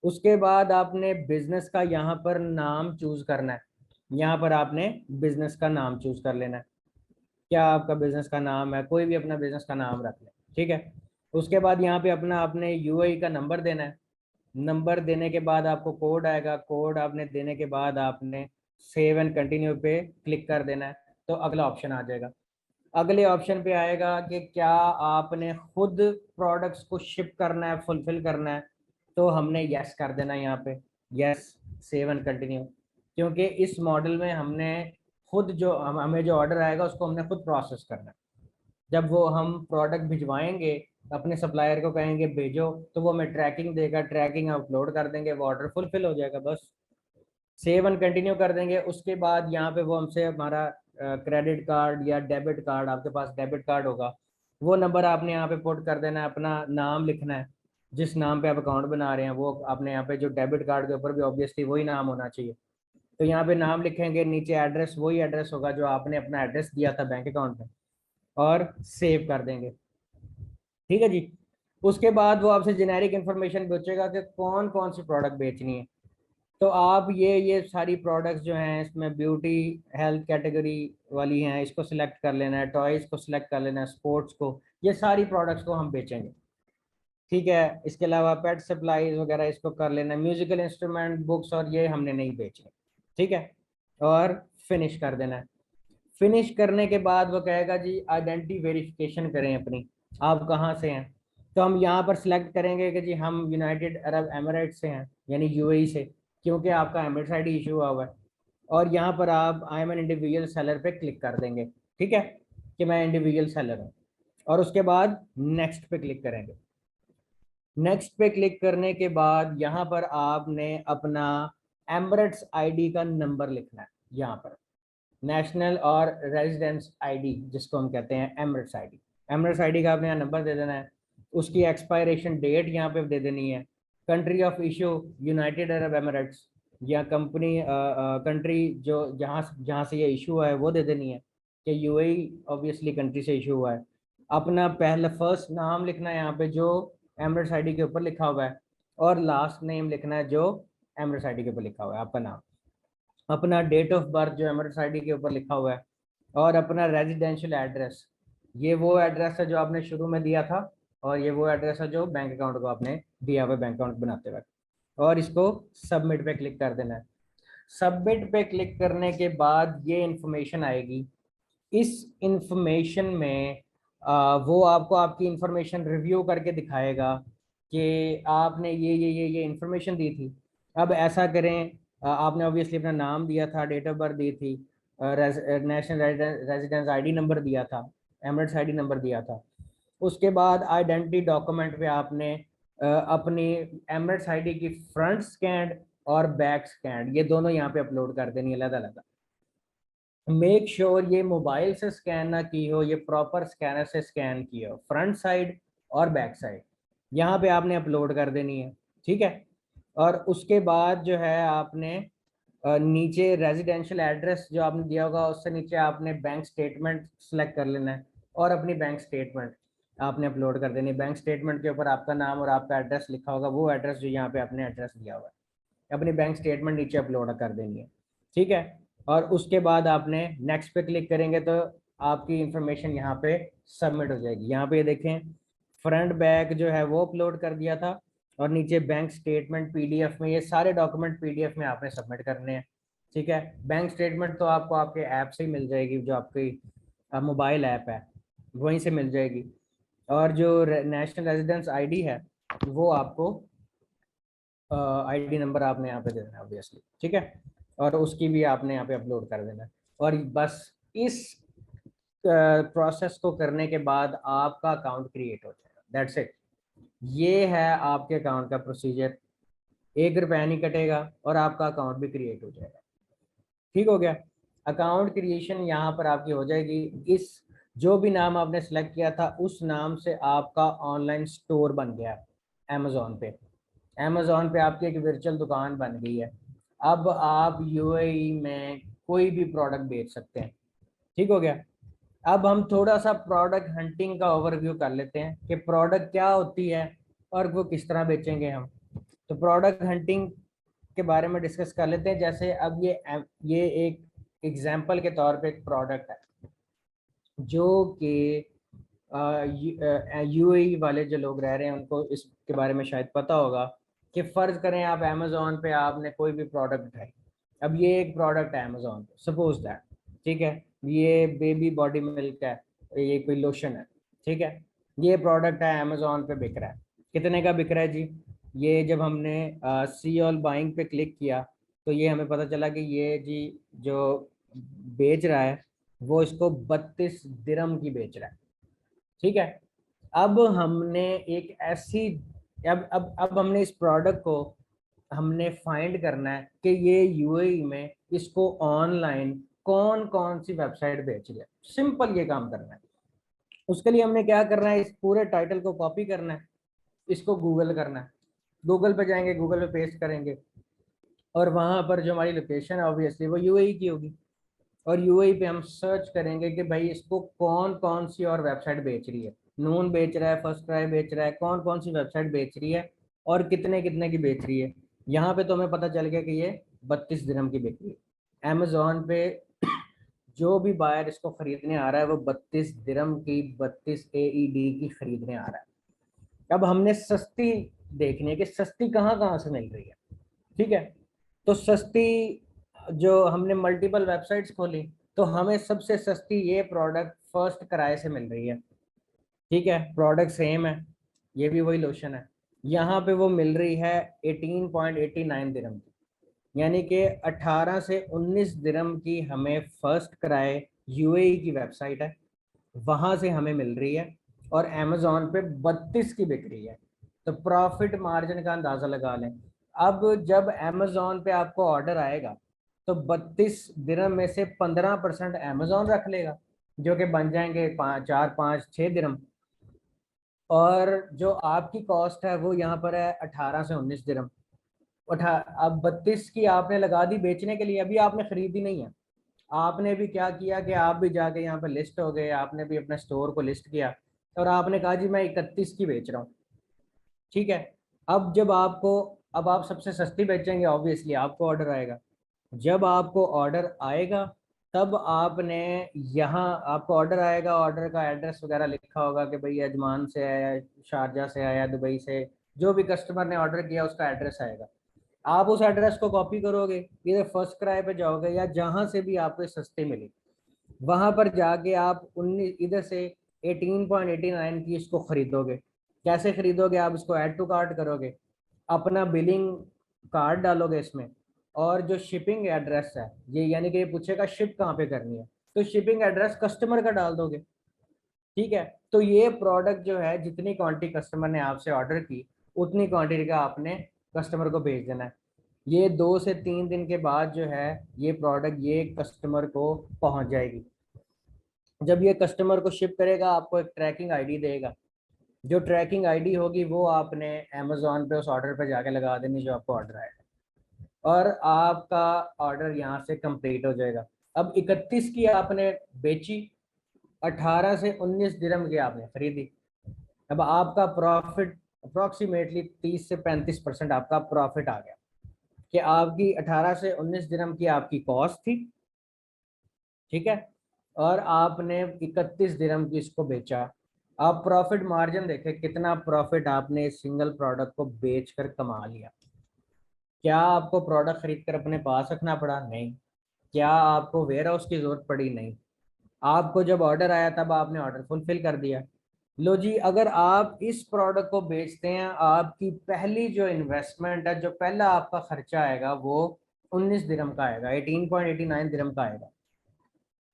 उसके बाद आपने बिजनेस का यहाँ पर नाम चूज करना है। यहाँ पर आपने बिजनेस का नाम चूज कर लेना है। क्या आपका बिजनेस का नाम है, कोई भी अपना बिजनेस का नाम रख ले। ठीक है, उसके बाद यहाँ पे अपना आपने यूएई का नंबर देना है। नंबर देने के बाद आपको कोड आएगा, कोड आपने देने के बाद आपने सेव एंड कंटिन्यू पे क्लिक कर देना है, तो अगला ऑप्शन आ जाएगा। अगले ऑप्शन पे आएगा कि क्या आपने खुद प्रोडक्ट्स को शिप करना है, फुलफिल करना है, तो हमने यस कर देना है यहाँ पे, यस, सेव एंड कंटिन्यू। क्योंकि इस मॉडल में हमने खुद जो हमें जो ऑर्डर आएगा उसको हमने खुद प्रोसेस करना है। जब वो हम प्रोडक्ट भिजवाएंगे, अपने सप्लायर को कहेंगे भेजो, तो वो हमें ट्रैकिंग देगा, ट्रैकिंग अपलोड कर देंगे, वो ऑर्डर फुलफिल हो जाएगा, बस। सेव एंड कंटिन्यू कर देंगे। उसके बाद यहाँ पे वो हमसे हमारा क्रेडिट कार्ड या डेबिट कार्ड, आपके पास डेबिट कार्ड होगा, वो नंबर आपने यहाँ पे पुट कर देना है, अपना नाम लिखना है, जिस नाम पे आप अकाउंट बना रहे हैं वो आपने यहाँ पे, जो डेबिट कार्ड के ऊपर भी ऑब्वियसली वही नाम होना चाहिए, तो यहाँ पे नाम लिखेंगे, नीचे एड्रेस वही एड्रेस होगा जो आपने अपना एड्रेस दिया था बैंक अकाउंट में, और सेव कर देंगे। ठीक है जी। उसके बाद वो आपसे जेनेरिक इन्फॉर्मेशन पूछेगा कि कौन कौन सी प्रोडक्ट बेचनी है। तो आप ये सारी प्रोडक्ट्स जो हैं इसमें ब्यूटी हेल्थ कैटेगरी वाली हैं, इसको सिलेक्ट कर लेना है, टॉयज को सिलेक्ट कर लेना है, स्पोर्ट्स को, ये सारी प्रोडक्ट्स को हम बेचेंगे। ठीक है। इसके अलावा पेट सप्लाईज वगैरह इसको कर लेना है, म्यूजिकल इंस्ट्रूमेंट, बुक्स और ये हमने नहीं बेचने। ठीक है। और फिनिश कर देना है। फिनिश करने के बाद वो कहेगा जी आइडेंटिटी वेरिफिकेशन करें अपनी, आप कहाँ से हैं। तो हम यहाँ पर सिलेक्ट करेंगे कि जी हम यूनाइटेड अरब एमिरेट से हैं, यानी यूएई से, क्योंकि आपका एमिरेट्स आईडी इशू हुआ हुआ है। और यहाँ पर आप आई एम एन इंडिविजुअल सेलर पे क्लिक कर देंगे। ठीक है, कि मैं इंडिविजुअल सेलर हूँ। और उसके बाद नेक्स्ट पे क्लिक करेंगे। नेक्स्ट पे क्लिक करने के बाद यहाँ पर आपने अपना एमिरेट्स आईडी का नंबर लिखना है, यहाँ पर नेशनल और रेजिडेंस आईडी जिसको हम कहते हैं एमिरेट्स आईडी। एमिरेट्स आईडी का आपने यहाँ नंबर दे देना है। उसकी एक्सपायरेशन डेट यहाँ पे दे देनी है। Country of issue United Arab Emirates, या कंपनी कंट्री जो जहाँ जहाँ से ये इशू हुआ है वो दे देनी है, कि यूएई ऑब्वियसली कंट्री से इशू हुआ है। अपना पहला फर्स्ट नाम लिखना है यहाँ पे जो एमिरेट्स आईडी के ऊपर लिखा हुआ है, और लास्ट नेम लिखना है जो एमिरेट्स आईडी के ऊपर लिखा हुआ है, आपका नाम। अपना डेट ऑफ बर्थ जो एमिरेट्स आईडी के ऊपर लिखा हुआ है, और अपना रेजिडेंशियल एड्रेस, ये वो एड्रेस है जो आपने शुरू में दिया था, और ये वो एड्रेस है जो बैंक अकाउंट को आपने दिया हुआ बैंक अकाउंट बनाते वक्त। और इसको सबमिट पे क्लिक कर देना है। सबमिट पे क्लिक करने के बाद ये इंफॉर्मेशन आएगी। इस इंफॉर्मेशन में वो आपको आपकी इंफॉर्मेशन रिव्यू करके दिखाएगा कि आपने ये इंफॉर्मेशन दी थी। अब ऐसा करें, आपने ऑब्वियसली अपना नाम दिया था, डेट ऑफ बर्थ दी थी, नेशनल रेजिडेंस आईडी नंबर दिया था, एमिरेट्स आईडी नंबर दिया था। उसके बाद आइडेंटिटी डॉक्यूमेंट पे आपने अपनी एमिरेट्स आईडी की फ्रंट स्कैन और बैक स्कैन, ये दोनों यहाँ पे अपलोड कर देनी है अलग अलग। मेक श्योर ये मोबाइल से स्कैन ना की हो, ये प्रॉपर स्कैनर से स्कैन की हो, फ्रंट साइड और बैक साइड यहाँ पे आपने अपलोड कर देनी है। ठीक है। और उसके बाद जो है आपने नीचे रेजिडेंशियल एड्रेस जो आपने दिया होगा उससे नीचे आपने बैंक स्टेटमेंट सेलेक्ट कर लेना है, और अपनी बैंक स्टेटमेंट आपने अपलोड कर देनी है। बैंक स्टेटमेंट के ऊपर आपका नाम और आपका एड्रेस लिखा होगा, वो एड्रेस जो यहाँ पे आपने एड्रेस दिया हुआ है, अपनी बैंक स्टेटमेंट नीचे अपलोड कर देनी है। ठीक है। और उसके बाद आपने नेक्स्ट पे क्लिक करेंगे तो आपकी इंफॉर्मेशन यहाँ पे सबमिट हो जाएगी। यहाँ पे देखें, फ्रंट बैक जो है वो अपलोड कर दिया था, और नीचे बैंक स्टेटमेंट पीडीएफ में, ये सारे डॉक्यूमेंट पीडीएफ में आपने सबमिट करने हैं। ठीक है। बैंक स्टेटमेंट तो आपको आपके ऐप से ही मिल जाएगी, जो आपकी मोबाइल ऐप है वहीं से मिल जाएगी। और जो नेशनल रेजिडेंस आईडी है वो आपको आईडी नंबर आपने यहाँ पे दे देना है ऑब्वियसली। ठीक है। और उसकी भी आपने यहाँ पे अपलोड कर देना है। और बस इस प्रोसेस को करने के बाद आपका अकाउंट क्रिएट हो जाएगा, दैट्स इट। ये है आपके अकाउंट का प्रोसीजर। 1 रुपया नहीं कटेगा और आपका अकाउंट भी क्रिएट हो जाएगा। ठीक हो गया। अकाउंट क्रिएशन यहाँ पर आपकी हो जाएगी। इस जो भी नाम आपने सेलेक्ट किया था उस नाम से आपका ऑनलाइन स्टोर बन गया अमेजोन पे। अमेजोन पे आपकी एक वर्चुअल दुकान बन गई है। अब आप यूएई में कोई भी प्रोडक्ट बेच सकते हैं। ठीक हो गया। अब हम थोड़ा सा प्रोडक्ट हंटिंग का ओवरव्यू कर लेते हैं कि प्रोडक्ट क्या होती है और वो किस तरह बेचेंगे हम। तो प्रोडक्ट हंटिंग के बारे में डिस्कस कर लेते हैं। जैसे अब ये एक एग्जाम्पल के तौर पे एक प्रोडक्ट है जो कि यूएई वाले जो लोग रह रहे हैं उनको इसके बारे में शायद पता होगा कि फर्ज करें आप अमेजोन पे आपने कोई भी प्रोडक्ट उठाई। अब ये एक प्रोडक्ट है अमेजोन पे, सपोज दैट, ठीक है, ये बेबी बॉडी मिल्क है, ये कोई लोशन है, ठीक है, ये प्रोडक्ट है अमेजोन पे बिक रहा है। कितने का बिक रहा है जी? ये जब हमने सी ऑल बाइंग पे क्लिक किया तो ये हमें पता चला कि ये जी जो बेच रहा है वो इसको 32 दिरहम की बेच रहा है, ठीक है। अब हमने एक ऐसी, अब हमने इस प्रोडक्ट को हमने फाइंड करना है कि ये यूएई में इसको ऑनलाइन कौन कौन सी वेबसाइट बेच रही है। सिंपल ये काम करना है। उसके लिए हमने क्या करना है, इस पूरे टाइटल को कॉपी करना है, इसको गूगल करना है। गूगल पे जाएंगे, गूगल पे पेस्ट करेंगे और वहां पर जो हमारी लोकेशन है ऑब्वियसली वो यूएई की होगी। और यूएई पे हम सर्च करेंगे कि भाई इसको कौन कौन सी और वेबसाइट बेच रही है। नून बेच रहा है, फर्स्ट क्राई बेच रहा है, कौन कौन सी वेबसाइट बेच रही है और कितने कितने की बेच रही है। यहाँ पे तो हमें पता चल गया कि ये 32 दिरहम की बिक रही है। अमेजोन पे जो भी बायर इसको खरीदने आ रहा है वो 32 दिरहम की, 32 AED की खरीदने आ रहा है। अब हमने सस्ती देखनी है कि सस्ती कहाँ कहाँ से मिल रही है, ठीक है। तो सस्ती, जो हमने मल्टीपल वेबसाइट्स खोली तो हमें सबसे सस्ती ये प्रोडक्ट फर्स्ट क्राई से मिल रही है, ठीक है। प्रोडक्ट सेम है, ये भी वही लोशन है। यहाँ पे वो मिल रही है 18.89 दिरहम की, यानी कि 18 से 19 दिरहम की हमें फर्स्ट क्राई यूएई की वेबसाइट है वहां से हमें मिल रही है और अमेजोन पे 32 की बिक रही है। तो प्रॉफिट मार्जिन का अंदाजा लगा लें। अब जब अमेजोन पे आपको ऑर्डर आएगा तो 32 दिरहम में से 15% अमेजोन रख लेगा, जो कि बन जाएंगे 4, 5, 6 दिरहम। और जो आपकी कॉस्ट है वो यहाँ पर है 18 से 19 दिरहम। उठा, अब 32 की आपने लगा दी बेचने के लिए, अभी आपने खरीदी नहीं है। आपने भी क्या किया कि आप भी जाके यहाँ पे लिस्ट हो गए, आपने भी अपने स्टोर को लिस्ट किया और आपने कहा जी मैं 31 की बेच रहा हूँ, ठीक है। अब जब आपको, अब आप सबसे सस्ती बेचेंगे, ऑब्वियसली आपको ऑर्डर आएगा। जब आपको ऑर्डर आएगा तब आपने, यहाँ आपको ऑर्डर आएगा, ऑर्डर का एड्रेस वगैरह लिखा होगा कि भाई अजमान से आया, शारजा से आया, दुबई से, जो भी कस्टमर ने ऑर्डर किया उसका एड्रेस आएगा। आप उस एड्रेस को कॉपी करोगे, इधर फर्स्ट क्राई पे जाओगे या जहां से भी आपको सस्ती मिली वहां पर जाके आप 19 इधर से 18.89 की इसको खरीदोगे। कैसे खरीदोगे? आप इसको ऐड टू कार्ट करोगे, अपना बिलिंग कार्ड डालोगे इसमें, और जो शिपिंग एड्रेस है ये, यानी कि ये पूछेगा शिप कहाँ पे करनी है, तो शिपिंग एड्रेस कस्टमर का डाल दोगे, ठीक है। तो ये प्रोडक्ट जो है, जितनी क्वांटिटी कस्टमर ने आपसे ऑर्डर की उतनी क्वांटिटी का आपने कस्टमर को भेज देना है। ये 2 से 3 दिन के बाद जो है ये प्रोडक्ट ये कस्टमर को पहुंच जाएगी। जब ये कस्टमर को शिप करेगा आपको एक ट्रैकिंग आईडी देगा। जो ट्रैकिंग आईडी होगी वो आपने अमेजोन पे उस ऑर्डर पे जाके लगा देनी जो आपको ऑर्डर आएगा, और आपका ऑर्डर यहाँ से कंप्लीट हो जाएगा। अब 31 की आपने बेची, 18 से 19 दिरहम की आपने खरीदी। अब आपका प्रॉफिट अप्रोक्सीमेटली 30 से 35% आपका प्रॉफिट आ गया कि आपकी 18 से 19 दिरहम की आपकी कॉस्ट थी, ठीक है, और आपने 31 दिरहम की इसको बेचा। आप प्रॉफिट मार्जिन देखें कितना प्रॉफिट आपने इस सिंगल प्रोडक्ट को बेचकर कमा लिया। क्या आपको प्रोडक्ट खरीद कर अपने पास रखना पड़ा? नहीं। क्या आपको वेयर हाउस की जरूरत पड़ी? नहीं। आपको जब ऑर्डर आया तब आपने ऑर्डर फुलफिल कर दिया। लो जी, अगर आप इस प्रोडक्ट को बेचते हैं, आपकी पहली जो इन्वेस्टमेंट है, जो पहला आपका खर्चा आएगा वो 19 दिरहम का आएगा, 18.89 दिरहम का आएगा।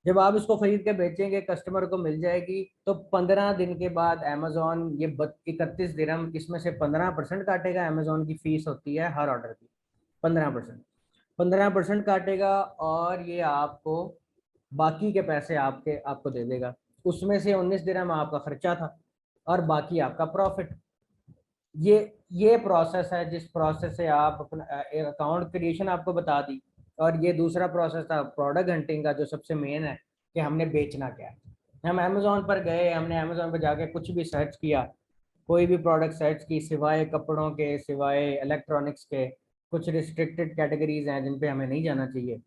जब आप इसको खरीद के बेचेंगे, कस्टमर को मिल जाएगी, तो 15 दिन के बाद अमेजोन ये 31 दिरहम, इसमें से 15% काटेगा। अमेजोन की फीस होती है हर ऑर्डर की 15%। 15% काटेगा और ये आपको बाकी के पैसे आपको दे देगा। उसमें से 19 दिरहम आपका खर्चा था और बाकी आपका प्रॉफिट। ये ये प्रोसेस है जिस प्रोसेस से आप अपना अकाउंट क्रिएशन आपको बता दी। और ये दूसरा प्रोसेस था प्रोडक्ट हंटिंग का, जो सबसे मेन है कि हमने बेचना क्या है। हम अमेजोन पर गए, हमने अमेजोन पर जाके कुछ भी सर्च किया, कोई भी प्रोडक्ट सर्च की, सिवाय कपड़ों के, सिवाय इलेक्ट्रॉनिक्स के। कुछ रिस्ट्रिक्टेड कैटेगरीज हैं जिन पे हमें नहीं जाना चाहिए,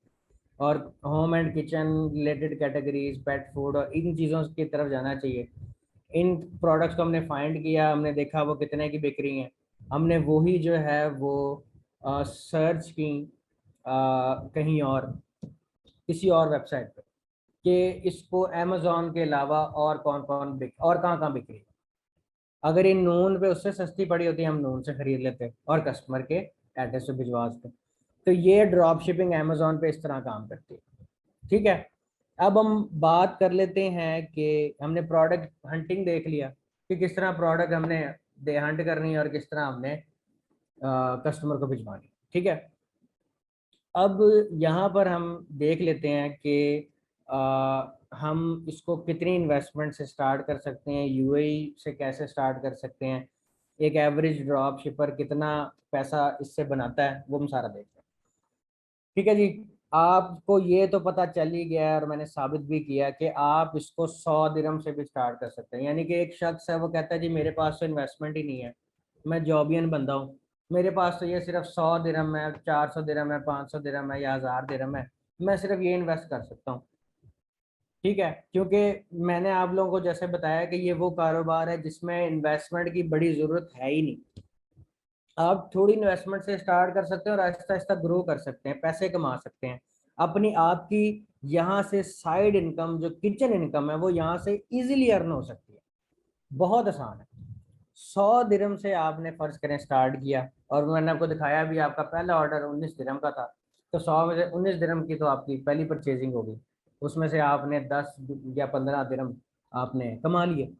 और home and kitchen related categories, pet food और इन चीज़ों की तरफ जाना चाहिए। इन प्रोडक्ट्स को हमने फाइंड किया, हमने देखा वो कितने की बिक रही हैं, हमने वही जो है वो सर्च की कहीं और, किसी और वेबसाइट पे, कि इसको अमेजोन के अलावा और कौन कौन बिक और कहाँ बिक रही है। अगर ये नून पे उससे सस्ती पड़ी होती हम नून से खरीद लेते और कस्टमर के एड्रेस पे भिजवा देते। तो ये ड्रॉप शिपिंग अमेजोन पे इस तरह काम करती है। ठीक है, अब हम बात कर लेते हैं कि हमने प्रोडक्ट हंटिंग देख लिया कि किस तरह प्रोडक्ट हमने दे हंट करनी है और किस तरह हमने कस्टमर को भिजवानी। ठीक है, अब यहाँ पर हम देख लेते हैं कि हम इसको कितनी इन्वेस्टमेंट से स्टार्ट कर सकते हैं, यूएई से कैसे स्टार्ट कर सकते हैं, एक एवरेज ड्रॉप शिपर कितना पैसा इससे बनाता है, वो हम सारा देखते हैं। ठीक है जी, आपको ये तो पता चल ही गया है और मैंने साबित भी किया कि आप इसको 100 दिरहम से भी स्टार्ट कर सकते हैं। यानी कि एक शख्स है वो कहता है जी मेरे पास तो इन्वेस्टमेंट ही नहीं है, मैं जॉबियन बंदा हूँ, मेरे पास तो ये सिर्फ 100 दिरहम है, 400 दिरहम है, 500 दिरहम है या 1000 दिरहम है, मैं सिर्फ ये इन्वेस्ट कर सकता हूँ। ठीक है, क्योंकि मैंने आप लोगों को जैसे बताया कि ये वो कारोबार है जिसमें इन्वेस्टमेंट की बड़ी ज़रूरत है ही नहीं। आप थोड़ी इन्वेस्टमेंट से स्टार्ट कर सकते हैं और आहिस्ता आहिस्ता ग्रो कर सकते हैं, पैसे कमा सकते हैं अपनी। आपकी यहाँ से साइड इनकम जो किचन इनकम है वो यहाँ से इजीली अर्न हो सकती है, बहुत आसान है। 100 दिरहम से आपने फर्ज करें स्टार्ट किया और मैंने आपको दिखाया भी, आपका पहला ऑर्डर 19 दिरहम का था, तो 100 में से 19 दिरहम की तो आपकी पहली परचेजिंग होगी, उसमें से आपने 10 या 15 दिरहम आपने कमा लिए।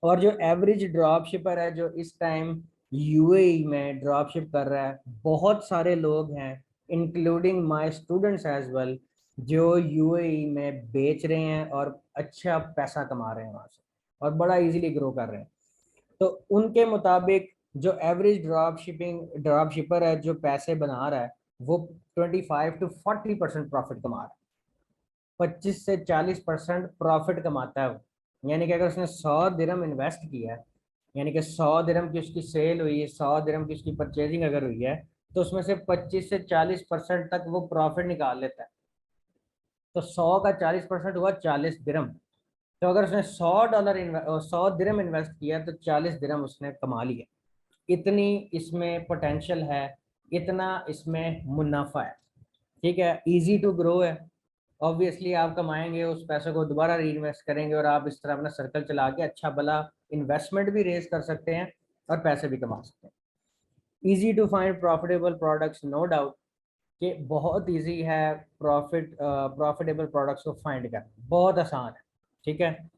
और जो एवरेज ड्रॉप शिपर है जो इस टाइम यूएई में ड्रॉप शिप कर रहा है, बहुत सारे लोग हैं including my students as well जो यूएई में बेच रहे हैं और अच्छा पैसा कमा रहे हैं वहां से और बड़ा इजीली ग्रो कर रहे हैं। तो उनके मुताबिक जो एवरेज ड्रॉप शिपर है जो पैसे बना रहा है वो 25 to 40% प्रॉफिट कमा रहा है, 25 से 40% प्रॉफिट कमाता है वो। यानी कि अगर उसने 100 दिरहम इन्वेस्ट किया है, यानी कि 100 दिरहम की उसकी सेल हुई है, 100 दिरहम की उसकी परचेजिंग अगर हुई है, तो उसमें से 25 से 40% तक वो प्रॉफिट निकाल लेता है। तो 100 का 40% हुआ 40 दिरहम। तो अगर उसने $100 इन्वेस्ट किया तो 40 दिरहम उसने कमा लिया। इतनी इसमें पोटेंशियल है, इतना इसमें मुनाफा है। ठीक है, इजी टू ग्रो है। ऑब्वियसली आप कमाएंगे उस पैसे को दोबारा री इन्वेस्ट करेंगे और आप इस तरह अपना सर्कल चला के अच्छा भला इन्वेस्टमेंट भी रेज कर सकते हैं और पैसे भी कमा सकते हैं। Easy to find profitable products, no doubt कि बहुत इजी है प्रॉफिटेबल प्रोडक्ट्स को फाइंड करना, बहुत आसान है। ठीक है,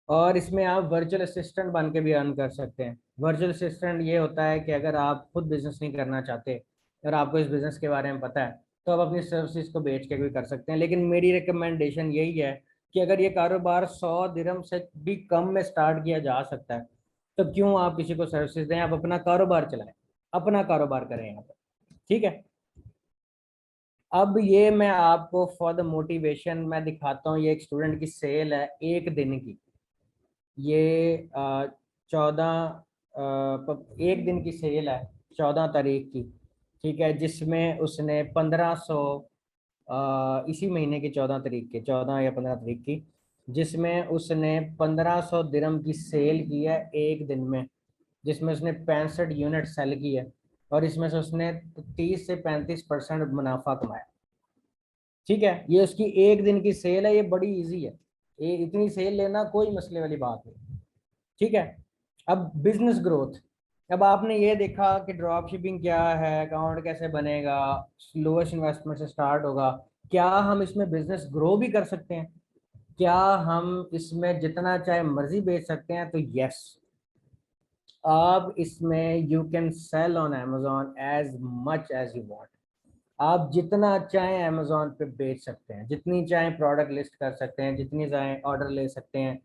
और इसमें आप वर्चुअल असिस्टेंट बन के भी अर्न कर सकते हैं। वर्चुअल असिस्टेंट ये होता है कि अगर आप खुद बिजनेस नहीं करना चाहते और आपको इस बिजनेस के बारे में पता है तो आप अपनी सर्विसेज को बेच के भी कर सकते हैं। लेकिन मेरी रिकमेंडेशन यही है कि अगर ये कारोबार 100 दिरहम से भी कम में स्टार्ट किया जा सकता है तो क्यों आप किसी को सर्विसेज दें, आप अपना कारोबार चलाएं, अपना कारोबार करें यहाँ पर। ठीक है, अब ये मैं आपको फॉर द मोटिवेशन मैं दिखाता हूँ, ये एक स्टूडेंट की सेल है एक दिन की। ये 14 एक दिन की सेल है 14 तारीख की। ठीक है, जिसमें उसने 1500 इसी महीने की 14 तारीख की, 14 या 15 तारीख की, जिसमें उसने 1500 दिरहम की सेल की है एक दिन में, जिसमें उसने 65 यूनिट सेल की है और इसमें से उसने 30 से 35% मुनाफा कमाया। ठीक है, ये उसकी एक दिन की सेल है, ये बड़ी इजी है, ये इतनी सेल लेना कोई मसले वाली बात नहीं। ठीक है, अब बिजनेस ग्रोथ। अब आपने ये देखा कि ड्रॉप शिपिंग क्या है, अकाउंट कैसे बनेगा, लोएस्ट इन्वेस्टमेंट से स्टार्ट होगा, क्या हम इसमें बिजनेस ग्रो भी कर सकते हैं, क्या हम इसमें जितना चाहे मर्जी बेच सकते हैं, तो यस, आप इसमें you can sell on Amazon as much as you want. आप जितना चाहें अमेजोन पे बेच सकते हैं, जितनी चाहें प्रोडक्ट लिस्ट कर सकते हैं, जितनी चाहें ऑर्डर ले सकते हैं।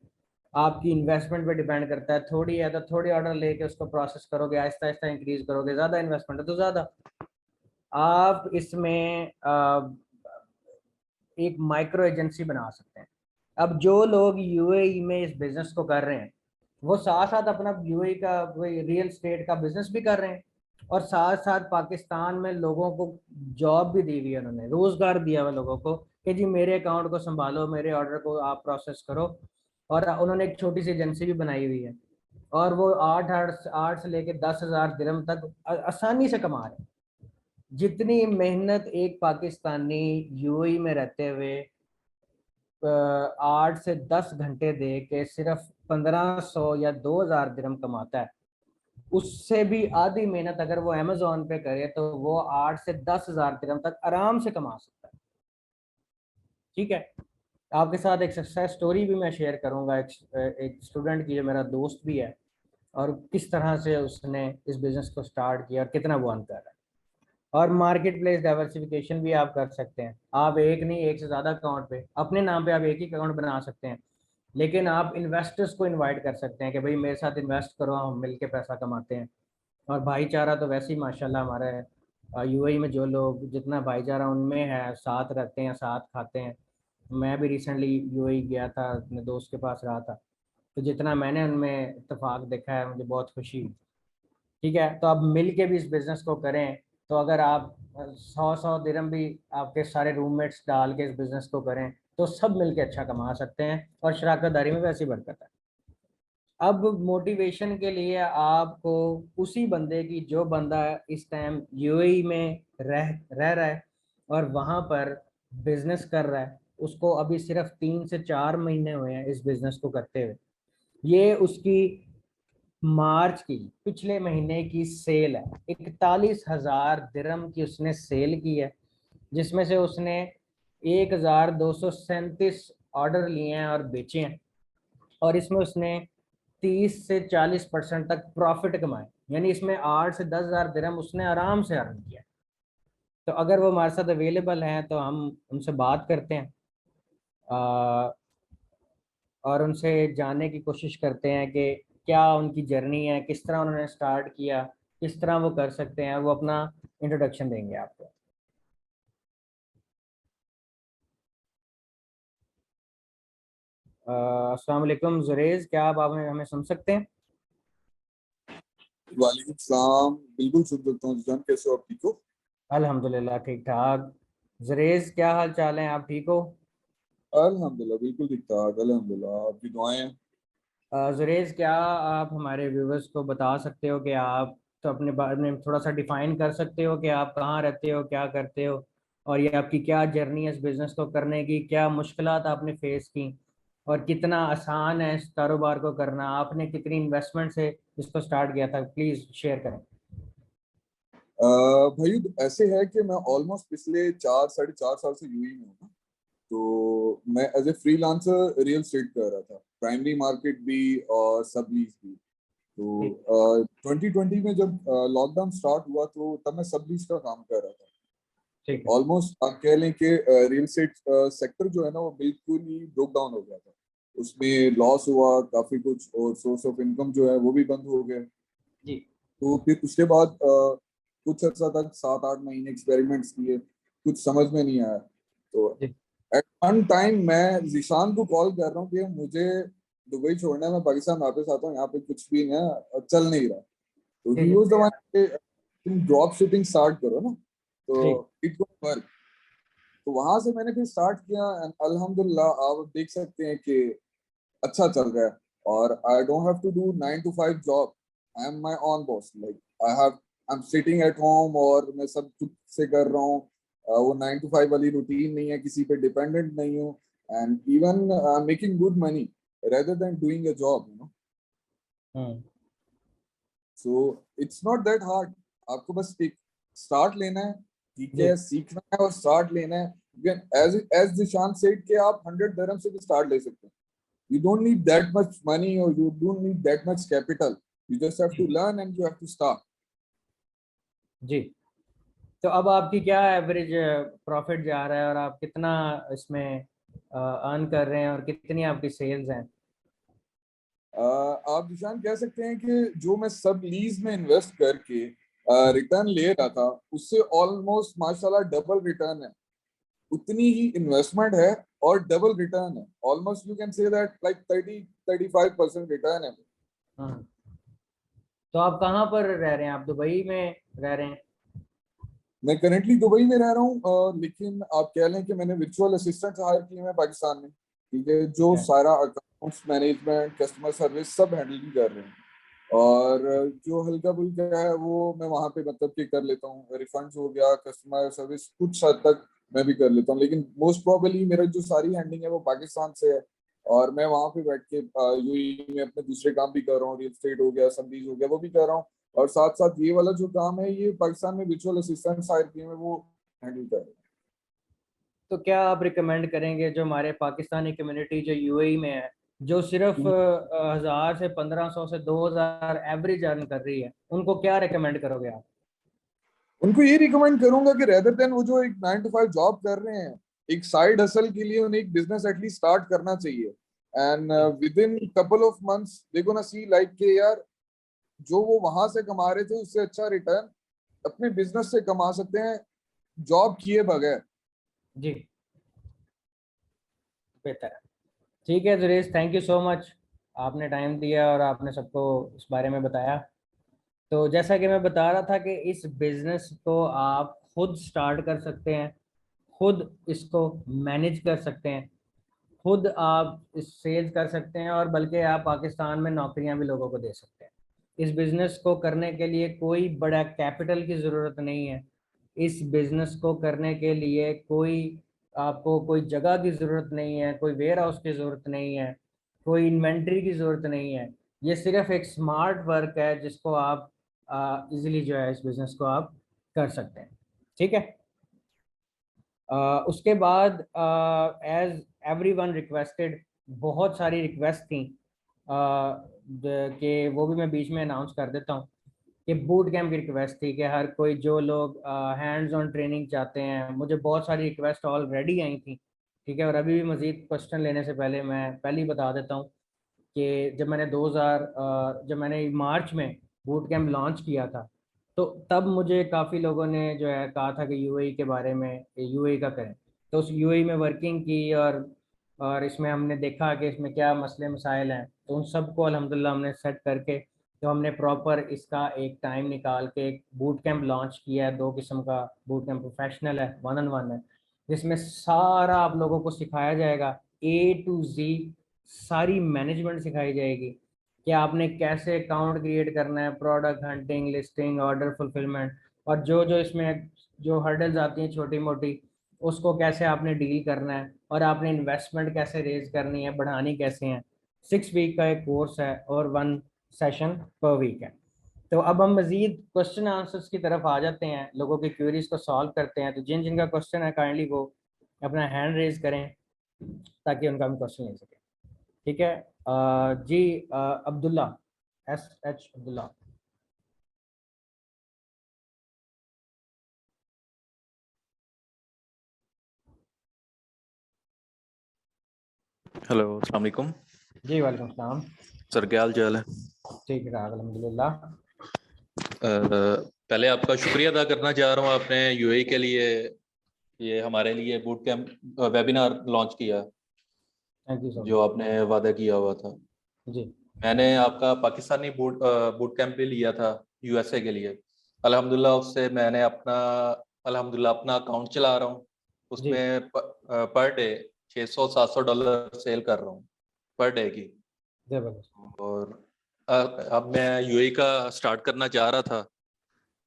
आपकी इन्वेस्टमेंट पे डिपेंड करता है, थोड़ी है तो थोड़ी ऑर्डर लेके उसको प्रोसेस करोगे, आहिस्ता आहिस्ता इंक्रीज करोगे, ज़्यादा इन्वेस्टमेंट है तो ज़्यादा। आप इसमें एक माइक्रो एजेंसी बना सकते हैं। अब जो लोग यूएई में इस बिजनेस को कर रहे हैं वो साथ साथ अपना यूएई का वही रियल स्टेट का बिजनेस भी कर रहे हैं और साथ साथ पाकिस्तान में लोगों को जॉब भी दी हुई है, उन्होंने रोजगार दिया हुआ लोगों को कि जी मेरे अकाउंट को संभालो, मेरे ऑर्डर को आप प्रोसेस करो और उन्होंने एक छोटी सी एजेंसी भी बनाई हुई है, और वो आठ आठ आठ से लेके 10,000 दिरहम तक आसानी से कमा रहे हैं। जितनी मेहनत एक पाकिस्तानी यूएई में रहते हुए 8 से 10 घंटे दे के सिर्फ 1500 या 2,000 दिरहम कमाता है, उससे भी आधी मेहनत अगर वो अमेजोन पे करे तो वो 8 से 10,000 दिरहम तक आराम से कमा सकता है। ठीक है, आपके साथ एक सक्सेस स्टोरी भी मैं शेयर करूंगा, एक स्टूडेंट की जो मेरा दोस्त भी है, और किस तरह से उसने इस बिजनेस को स्टार्ट किया और कितना वो अर्न कर रहा है। और मार्केट प्लेस डाइवर्सिफिकेशन भी आप कर सकते हैं। आप एक नहीं, एक से ज़्यादा अकाउंट पे अपने नाम पे आप एक ही अकाउंट बना सकते हैं, लेकिन आप इन्वेस्टर्स को इनवाइट कर सकते हैं कि भाई मेरे साथ इन्वेस्ट करो, हम मिलके पैसा कमाते हैं। और भाईचारा तो वैसे ही माशाल्लाह हमारे यूएई में जो लोग जितना भाईचारा उनमें है, साथ रहते हैं, साथ खाते हैं। मैं भी रिसेंटली यूएई गया था, अपने दोस्त के पास रहा था, तो जितना मैंने उनमें इत्तेफाक देखा है मुझे बहुत खुशी हुई। ठीक है, तो आप मिल के भी इस बिज़नेस को करें। तो अगर आप 100 दिरहम भी आपके सारे रूममेट्स डाल के इस बिज़नेस को करें तो सब मिल के अच्छा कमा सकते हैं, और शराकतदारी में वैसी बरकत है। अब मोटिवेशन के लिए आपको उसी बंदे की, जो बंदा इस टाइम यूएई में रह रहा है और वहाँ पर बिजनेस कर रहा है, उसको अभी सिर्फ 3 से 4 महीने हुए हैं इस बिजनेस को करते हुए। ये उसकी मार्च की पिछले महीने की सेल है, 41,000 दिरहम की उसने सेल की है, जिसमें से उसने 1,237 ऑर्डर लिए हैं और बेचे हैं, और इसमें उसने 30 से 40% तक प्रॉफिट कमाए। यानी इसमें 8 से 10,000 दिरहम उसने आराम से अर्न किया। तो अगर वो हमारे साथ अवेलेबल हैं तो हम उनसे बात करते हैं, आ, और उनसे जानने की कोशिश करते हैं कि क्या उनकी जर्नी है, किस तरह उन्होंने स्टार्ट किया, किस तरह वो कर सकते हैं। वो अपना इंट्रोडक्शन देंगे आपको। अस्सलाम वालेकुम जुरेज, क्या आप हमें हमें सुन सकते हैं? वालेकुम सलाम। बिल्कुल सुन सकता हूँ जान, कैसे हो आप? ठीक हो? अल्हम्दुलिल्लाह ठीक ठाक। जुरेज क्या हाल चाल है, आप ठीक हो? अल्हम्दुलिल्लाह बिल्कुल ठीक ठाक, अल्हम्दुलिल्लाह आपकी दुआएं हैं। जुरेज, क्या आप हमारे व्यूवर्स को बता सकते हो कि आप तो अपने बारे में थोड़ा सा डिफाइन कर सकते हो कि आप कहाँ रहते हो, क्या करते हो, और ये आपकी क्या जर्नी है इस बिज़नेस को करने की, क्या मुश्किलात आपने फेस की, और कितना आसान है इस कारोबार को करना, आपने कितनी इन्वेस्टमेंट से इसको स्टार्ट किया था, प्लीज़ शेयर करें। भाई ऐसे है कि मैं ऑलमोस्ट पिछले 4 साढ़े 4 साल से यूएई में हूँ ना। तो मैं as a freelancer real estate कर रहा था, प्राइमरी मार्केट भी और सब लीज भी। ठीक। तो 2020 में जब लॉकडाउन स्टार्ट हुआ तो तब मैं सब लीज का काम कर रहा था। तो ठीक है। ऑलमोस्ट आप कह लें कि रियल एस्टेट सेक्टर जो है ना, वो बिल्कुल ही ब्रोक डाउन हो गया था। उसमें लॉस हुआ काफी कुछ, और सोर्स ऑफ इनकम जो है वो भी बंद हो गए। जी। तो फिर उसके बाद कुछ अर्सा तक 7 8 महीने एक्सपेरिमेंट्स किए, कुछ समझ में नहीं आया। तो जी। एट वन टाइम मैं जिशान को कॉल कर रहा हूँ कि मुझे दुबई छोड़ना है, मैं पाकिस्तान वापस आता हूँ, यहाँ पे कुछ भी नहीं है और चल नहीं रहा। तो ही ठीक है। वाज द वन कि तुम ड्रॉप शिपिंग स्टार्ट करो ना, तो ठीक। It will work. तो वहां से मैंने फिर स्टार्ट किया एंड अल्हम्दुलिल्लाह आप देख सकते हैं कि अच्छा चल रहा है। और I don't have to do 9 to 5 job. I am my own boss, like I am sitting at home और मैं सब खुद से कर रहा हूँ। वो 9 to 5 वाली रूटीन नहीं है, किसी पे डिपेंडेंट नहीं हूँ। And even I am making good money rather than doing a job, you know. Hmm. So it's not that hard. आपको बस एक स्टार्ट लेना है, ठीक जी। है, सीखना है और स्टार्ट लेना है। एज एज जिशान सेड कि आप 100 dirham से भी स्टार्ट ले सकते हैं। You don't need that much money or you don't need that much capital. You just have to ji. learn and you have to start. जी। तो अब आपकी क्या एवरेज प्रॉफिट जा रहा है, और आप कितना इसमें अर्न कर रहे हैं, और कितनी आपकी सेल्स हैं? आप जिशान कह सकते हैं कि जो मैं सब लीज में इन्वेस्ट करके रिटर्न ले रहा था, उससे ऑलमोस्ट माशाल्लाह डबल रिटर्न है। उतनी ही इन्वेस्टमेंट है और डबल रिटर्न है। Almost you can say that like 30 35% return है। हाँ। तो आप कहाँ पर रह रहे हैं? आप दुबई में रह रहे हैं? मैं करेंटली दुबई में रह रहा हूँ, लेकिन आप कह लें कि मैंने वर्चुअल असिस्टेंट हायर किए हैं पाकिस्तान में, ठीक है, जो अच्छा। सारा account accounts management, customer service सब हैंडल कर रहे हैं। और जो हल्का फुल्का है वो मैं वहां पे मतलब कि कर लेता हूँ, रिफंड्स हो गया, कस्टमर सर्विस कुछ हद तक मैं भी कर लेता हूँ। लेकिन मोस्ट प्रोबेबली मेरा जो सारी हैंडलिंग है वो पाकिस्तान से है, और मैं वहां पे बैठ के यूएई में अपने दूसरे काम भी कर रहा हूँ, रियल एस्टेट हो गया, सब्जीज हो गया, वो भी कर रहा हूँ। और साथ साथ ये वाला जो काम है ये पाकिस्तान में वर्चुअल असिस्टेंट साइड में वो हैंडल कर रहा हूँ। तो क्या आप रिकमेंड करेंगे जो हमारे पाकिस्तानी कम्युनिटी जो यूएई में है, जो सिर्फ 1000 से 1500 से 2000 एवरेज अर्न कर रही है, उनको क्या रिकमेंड करोगे आप? उनको ये रिकमेंड करूंगा कि रेदर देन वो जो एक 9 to 5 जॉब कर रहे हैं, एक साइड हसल के लिए उन्हें एक बिजनेस एटलीस्ट स्टार्ट करना चाहिए। And with in couple of months they gonna see like के यार जो वो वहां से कमा रहे थे उससे अच्छा रिटर्न अपने बिजनेस से कमा सकते हैं, जॉब किए बगैर। जी, बेहतर है। ठीक है जुरेश, थैंक यू सो मच। आपने टाइम दिया और आपने सबको इस बारे में बताया। तो जैसा कि मैं बता रहा था कि इस बिजनेस को आप खुद स्टार्ट कर सकते हैं, खुद इसको मैनेज कर सकते हैं, खुद आप इस सेल्स कर सकते हैं, और बल्कि आप पाकिस्तान में नौकरियां भी लोगों को दे सकते हैं। इस बिजनेस को करने के लिए कोई बड़ा कैपिटल की ज़रूरत नहीं है। इस बिजनेस को करने के लिए कोई आपको कोई जगह की ज़रूरत नहीं है, कोई वेयर हाउस की ज़रूरत नहीं है, कोई इन्वेंट्री की ज़रूरत नहीं है। ये सिर्फ एक स्मार्ट वर्क है जिसको आप इजीली जो है इस बिजनेस को आप कर सकते हैं। ठीक है। उसके बाद एज एवरी वन रिक्वेस्टेड, बहुत सारी रिक्वेस्ट थी कि वो भी मैं बीच में अनाउंस कर देता हूँ कि बूट कैंप की रिक्वेस्ट थी कि हर कोई जो लोग हैंड्स ऑन ट्रेनिंग चाहते हैं। मुझे बहुत सारी रिक्वेस्ट ऑलरेडी आई थी। ठीक है, और अभी भी मज़ीद क्वेश्चन लेने से पहले मैं पहले ही बता देता हूँ कि जब मैंने मार्च में बूट कैंप लॉन्च किया था, तो तब मुझे काफ़ी लोगों ने जो है कहा था कि यूएई के बारे में, यूएई का करें। तो उस यूएई में वर्किंग की, और इसमें हमने देखा कि इसमें क्या मसले मसाइल हैं, तो उन सबको अल्हम्दुलिल्लाह हमने सेट करके, तो हमने प्रॉपर इसका एक टाइम निकाल के एक बूट कैंप लॉन्च किया है। 2 किस्म का बूट कैंप, प्रोफेशनल है, 1-on-1 है, जिसमें सारा आप लोगों को सिखाया जाएगा, A to Z सारी मैनेजमेंट सिखाई जाएगी कि आपने कैसे अकाउंट क्रिएट करना है, product hunting, listing, order fulfilment, और जो जो इसमें जो हर्डल्स आती हैं छोटी मोटी, उसको कैसे आपने डील करना है, और आपने इन्वेस्टमेंट कैसे रेज करनी है, बढ़ानी कैसे है। 6 वीक का एक कोर्स है और 1 सेशन पर वीक है। तो अब हम मजीद क्वेश्चन आंसर्स की तरफ आ जाते हैं, लोगों की क्वेरीज को सॉल्व करते हैं। तो जिन जिनका क्वेश्चन है काइंडली वो अपना हैंड रेज करें ताकि उनका हम क्वेश्चन ले सकें। ठीक है। जी, अब्दुल्ला, SH अब्दुल्ला। हेलो, अस्सलाम वालेकुम। जी वालेकुम सलाम। सर क्या हाल चाल है? ठीक है, अल्हम्दुलिल्लाह। पहले आपका शुक्रिया अदा करना चाह रहा हूँ, आपने यूएई के लिए ये हमारे लिए बूट कैंप वेबिनार लॉन्च किया, थैंक यू सो जो मच। आपने वादा किया हुआ था। जी मैंने आपका पाकिस्तानी बूट कैंप भी लिया था यूएसए के लिए। अल्हम्दुलिल्लाह उससे मैंने अपना अकाउंट चला रहा हूँ। जी, उसमें पर डे $600-700 सेल कर रहा हूँ पर डे की। जबरदस्त। और अब मैं यूएई का स्टार्ट करना चाह रहा था,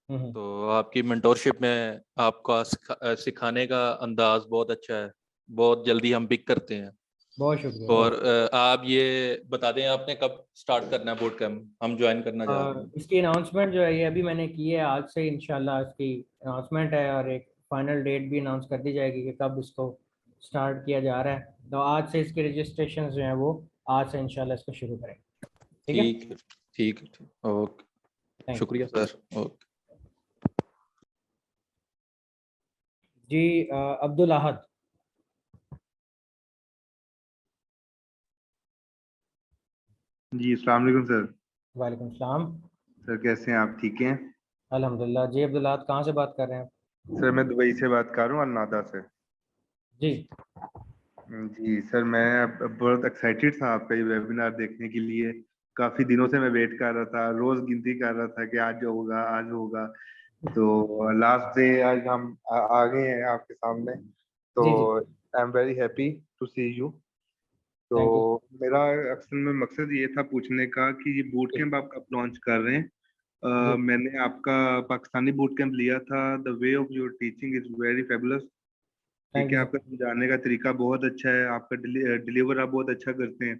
हम्म। तो आपकी मेंटोरशिप में आपका सिखाने का अंदाज बहुत अच्छा है, बहुत जल्दी हम पिक करते हैं। बहुत शुक्रिया, और बहुत आप ये बता दें आपने कब स्टार्ट करना है बूट कैंप, हम ज्वाइन करना चाह रहे हैं। इसकी अनाउंसमेंट जो है ये अभी मैंने की है, आज से इंशाल्लाह इसकी अनाउंसमेंट है, और एक फाइनल डेट भी अनाउंस कर दी जाएगी कि कब इसको स्टार्ट किया जा रहा है। तो आज से इसके रजिस्ट्रेशन जो हैं वो आज से इंशाल्लाह इसको शुरू करेंगे। ठीक है। ठीक है, ठीक है, ठीक। Okay, thank you. शुक्रिया सर। ओके। जी, अब्दुल अहद। जी अस्सलाम वालेकुम सर। वालेकुम सलाम। सर कैसे हैं आप, ठीक हैं? अल्हम्दुलिल्लाह। जी अब्दुल अहद, कहाँ से बात कर रहे हैं? सर मैं दुबई से बात कर रहा हूँ, अलनादा से। जी जी सर, मैं अब बहुत एक्साइटेड था आपका ये वेबिनार देखने के लिए। काफी दिनों से मैं वेट कर रहा था, रोज गिनती कर रहा था कि आज होगा आज होगा। तो लास्ट डे आज हम आ गए हैं आपके सामने। तो जी। जी I am very happy to see you. तो थैंक यू। मेरा अक्सर में मकसद ये था पूछने का कि ये बूट जी कैंप आप कब लॉन्च कर रहे हैं। जी मैंने आपका पाकिस्तानी बूट कैंप लिया था। The way of your teaching is very fabulous. Thank ठीक यू है, सर। आपका समझाने का तरीका बहुत अच्छा है, आपका डिलीवर आप बहुत अच्छा करते हैं।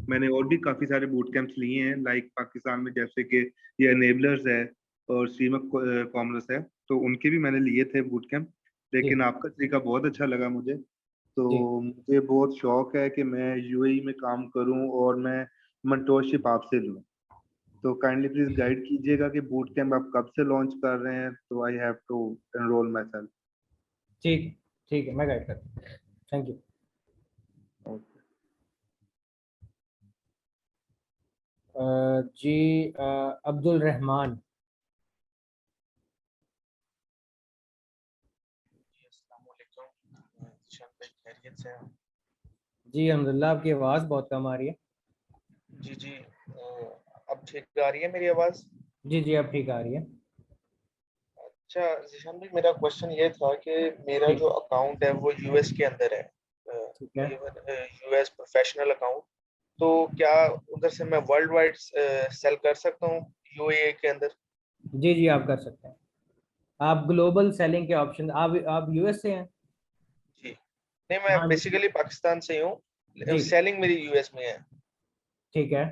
मैंने और भी काफी सारे बूट कैंप्स लिए हैं लाइक पाकिस्तान में, जैसे कि ये एनेबलर्स है और सीमक कॉमर्स है, तो उनके भी मैंने लिए थे बूट कैंप। जी लेकिन आपका तरीका बहुत अच्छा लगा मुझे। जी तो मुझे बहुत शौक है कि मैं यूएई में काम करूं और मैं मेंटोरशिप आपसे लूं। तो काइंडली प्लीज गाइड कीजिएगा कि बूट कैंप आप कब से लॉन्च कर रहे हैं, तो I have to enrol myself. ठीक ठीक है, मैं गाइड करता हूँ। Thank you. जी अब्दुल रहमान। अस्सलाम वालेकुम। ईशान भाई खैरियत से हैं? जी अल्हम्दुलिल्लाह, आपकी आवाज़ बहुत कम आ रही है। जी जी, अब ठीक आ रही है मेरी आवाज़? जी जी, अब ठीक आ रही है। अच्छा ज़ीशान भाई, मेरा क्वेश्चन ये था कि मेरा जी जो अकाउंट है वो यूएस के अंदर है, ठीक है। US professional account. तो क्या उधर से मैं वर्ल्ड वाइड सेल कर सकता हूँ यूएई के अंदर? जी जी, आप कर सकते हैं। आप ग्लोबल सेलिंग के ऑप्शन, आप यूएस से हैं? जी नहीं, मैं हाँ बेसिकली पाकिस्तान से ही हूँ, जी, सेलिंग मेरी यूएस में है। ठीक है।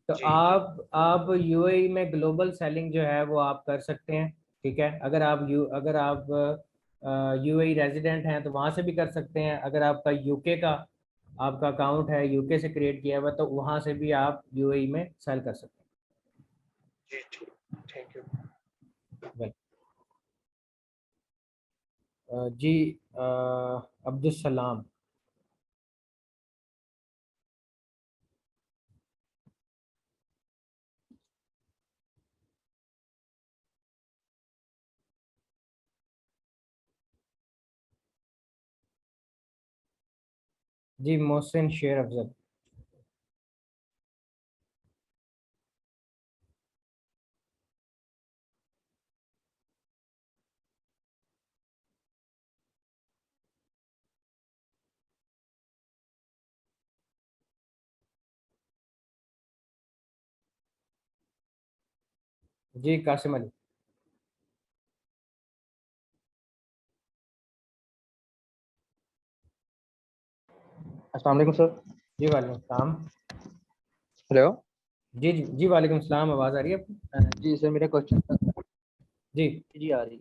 तो जी आप यूएई में ग्लोबल सेलिंग जो है वो आप कर सकते हैं। ठीक है, अगर आप यूएई रेजिडेंट हैं तो वहाँ से भी कर सकते हैं। अगर आपका यूके का आपका अकाउंट है, यूके से क्रिएट किया हुआ, तो वहाँ से भी आप यूएई में सेल कर सकते जी ठीक, थैंक यू। हैं। वेल, जी अब्दुल सलाम। जी मोहसिन शेर अफजल। जी कासिम अली। अस्सलाम वालेकुम सर। जी वालेकुम सलाम। हेलो। जी जी जी, वालेकुम सलाम। आवाज़ आ रही है आपको? जी सर, मेरा क्वेश्चन जी जी आ रही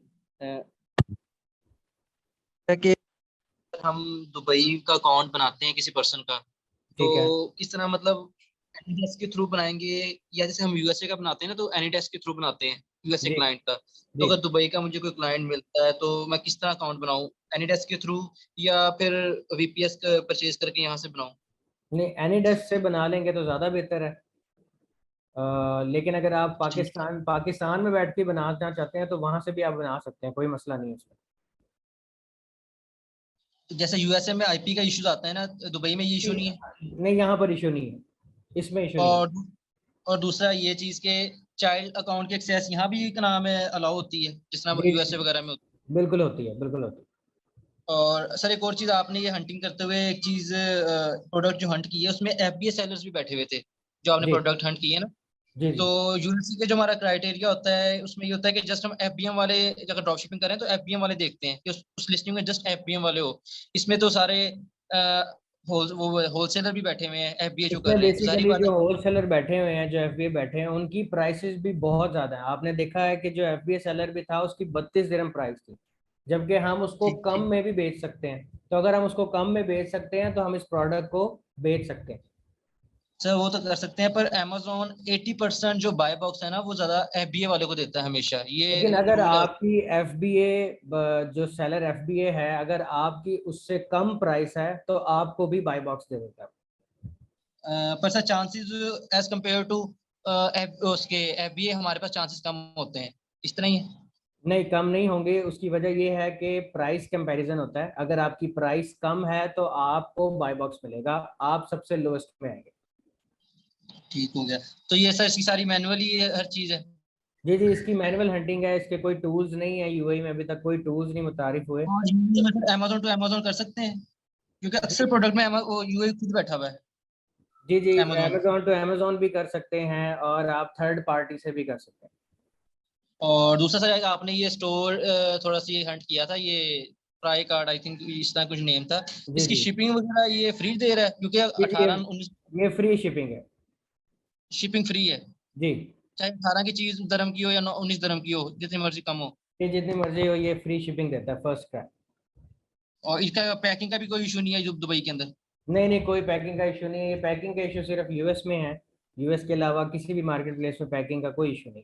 है कि हम दुबई का अकाउंट बनाते हैं किसी पर्सन का, तो ठीक है। किस तरह मतलब एनीडेस्क के थ्रू बनाएंगे, या जैसे हम यूएसए का बनाते हैं ना, तो एनीडेस्क के थ्रू बनाते हैं यूएसए जी क्लाइंट का। तो जी, अगर दुबई का मुझे कोई क्लाइंट मिलता है तो मैं किस तरह अकाउंट बनाऊं, एनीडेस्क के थ्रू या फिर वीपीएस परचेज करके यहाँ से बनाऊं? नहीं, एनी डेस्क से बना लेंगे तो ज़्यादा बेहतर है। लेकिन अगर आप ठीक है। पाकिस्तान में बैठ के बनाना चाहते हैं तो वहां से भी आप बना सकते हैं, कोई मसला नहीं है उसमें। तो जैसे यूएसए में आईपी का इश्यूज आता है ना, दुबई में ये इशू नहीं है? नहीं, यहाँ पर इशू नहीं है, इसमें इशू नहीं है। और और दूसरा ये चीज के चाइल्ड अकाउंट की एक्सेस यहाँ भी का नाम है अलाउ होती है जिस तरह जी यूएसए वगैरह में होती बिल्कुल होती है, बिल्कुल होती है? और सर एक और चीज, आपने ये हंटिंग करते हुए एक चीज प्रोडक्ट जो हंट की है उसमें एफबीए सेलर्स भी बैठे हुए थे जो आपने है। जी प्रोडक्ट हंट किए ना। जी तो जी, यूएसए के जो हमारा क्राइटेरिया होता है उसमें ये होता है कि जस्ट हम एफबीएम वाले, अगर ड्रॉप शिपिंग करें तो एफबीएम वाले देखते हैं कि उस लिस्टिंग में जस्ट एफबीएम वाले हो। इसमें तो सारे वो होलसेलर भी बैठे हुए हैं एफबीए जो कर इसमें रहे हैं, तो जाहिर बेसिकली बात जो है। होलसेलर बैठे हुए हैं, जो एफबीए बैठे हैं, उनकी प्राइसेस भी बहुत ज़्यादा है। आपने देखा है कि जो एफबीए सेलर भी था उसकी 32 दिरहम प्राइस थी, जबकि हम उसको ठीक कम ठीक। में भी बेच सकते हैं। तो अगर हम उसको कम में बेच सकते हैं तो हम इस प्रोडक्ट को बेच सकते हैं। सर वो तो कर सकते हैं, पर Amazon 80% जो बाय बॉक्स है ना वो ज्यादा एफबीए वाले को देता है हमेशा, लेकिन ये अगर रूल है। आपकी एफबीए, जो सेलर एफबीए है, अगर आपकी उससे कम प्राइस है तो आपको भी बाय बॉक्स दे देता है। पर sir chances as compare to उसके एफबीए हमारे पास चांसेस कम होते हैं, इस तरह ही है? नहीं, कम नहीं होंगे। उसकी वजह ये है कि प्राइस कंपैरिजन होता है। अगर आपकी प्राइस कम है तो आपको बाय बॉक्स मिलेगा, आप सबसे लोएस्ट में आएंगे। ठीक हो गया। तो ये सर इसकी सारी मैनुअली हर चीज है? जी जी, इसकी मैनुअल हंटिंग है, इसके कोई टूल्स नहीं है। यूएई में अभी तक कोई टूल्स नहीं मुतारिफ हुए। और ये मतलब Amazon टू Amazon कर सकते हैं? क्योंकि अक्सर प्रोडक्ट में वो यूएई खुद बैठा हुआ है। जी जी, Amazon। अमेजोन टू अमेजोन भी कर सकते हैं और आप थर्ड पार्टी से भी कर सकते हैं। और दूसरा सर आपने ये स्टोर थोड़ा सा ये हंट किया था, ये ट्राई कार्ड आई थिंक इस तरह कुछ नेम था, जी इसकी जी शिपिंग वगैरह ये फ्री दे रहा है क्योंकि जी, 18-19 ये फ्री शिपिंग है शिपिंग फ्री है, जी। चाहे 18 की चीज दरम की हो या 19 दरम की हो, जितनी मर्जी कम हो। ये जितनी मर्जी हो ये फ्री शिपिंग देता है फर्स्ट क्राई। और इसका पैकिंग का भी कोई इशू नहीं है जो दुबई के अंदर। नहीं नहीं, कोई पैकिंग का इशू नहीं है। पैकिंग का इशू सिर्फ यूएस में है, यूएस के अलावा किसी भी मार्केट प्लेस में पैकिंग का कोई इशू नहीं।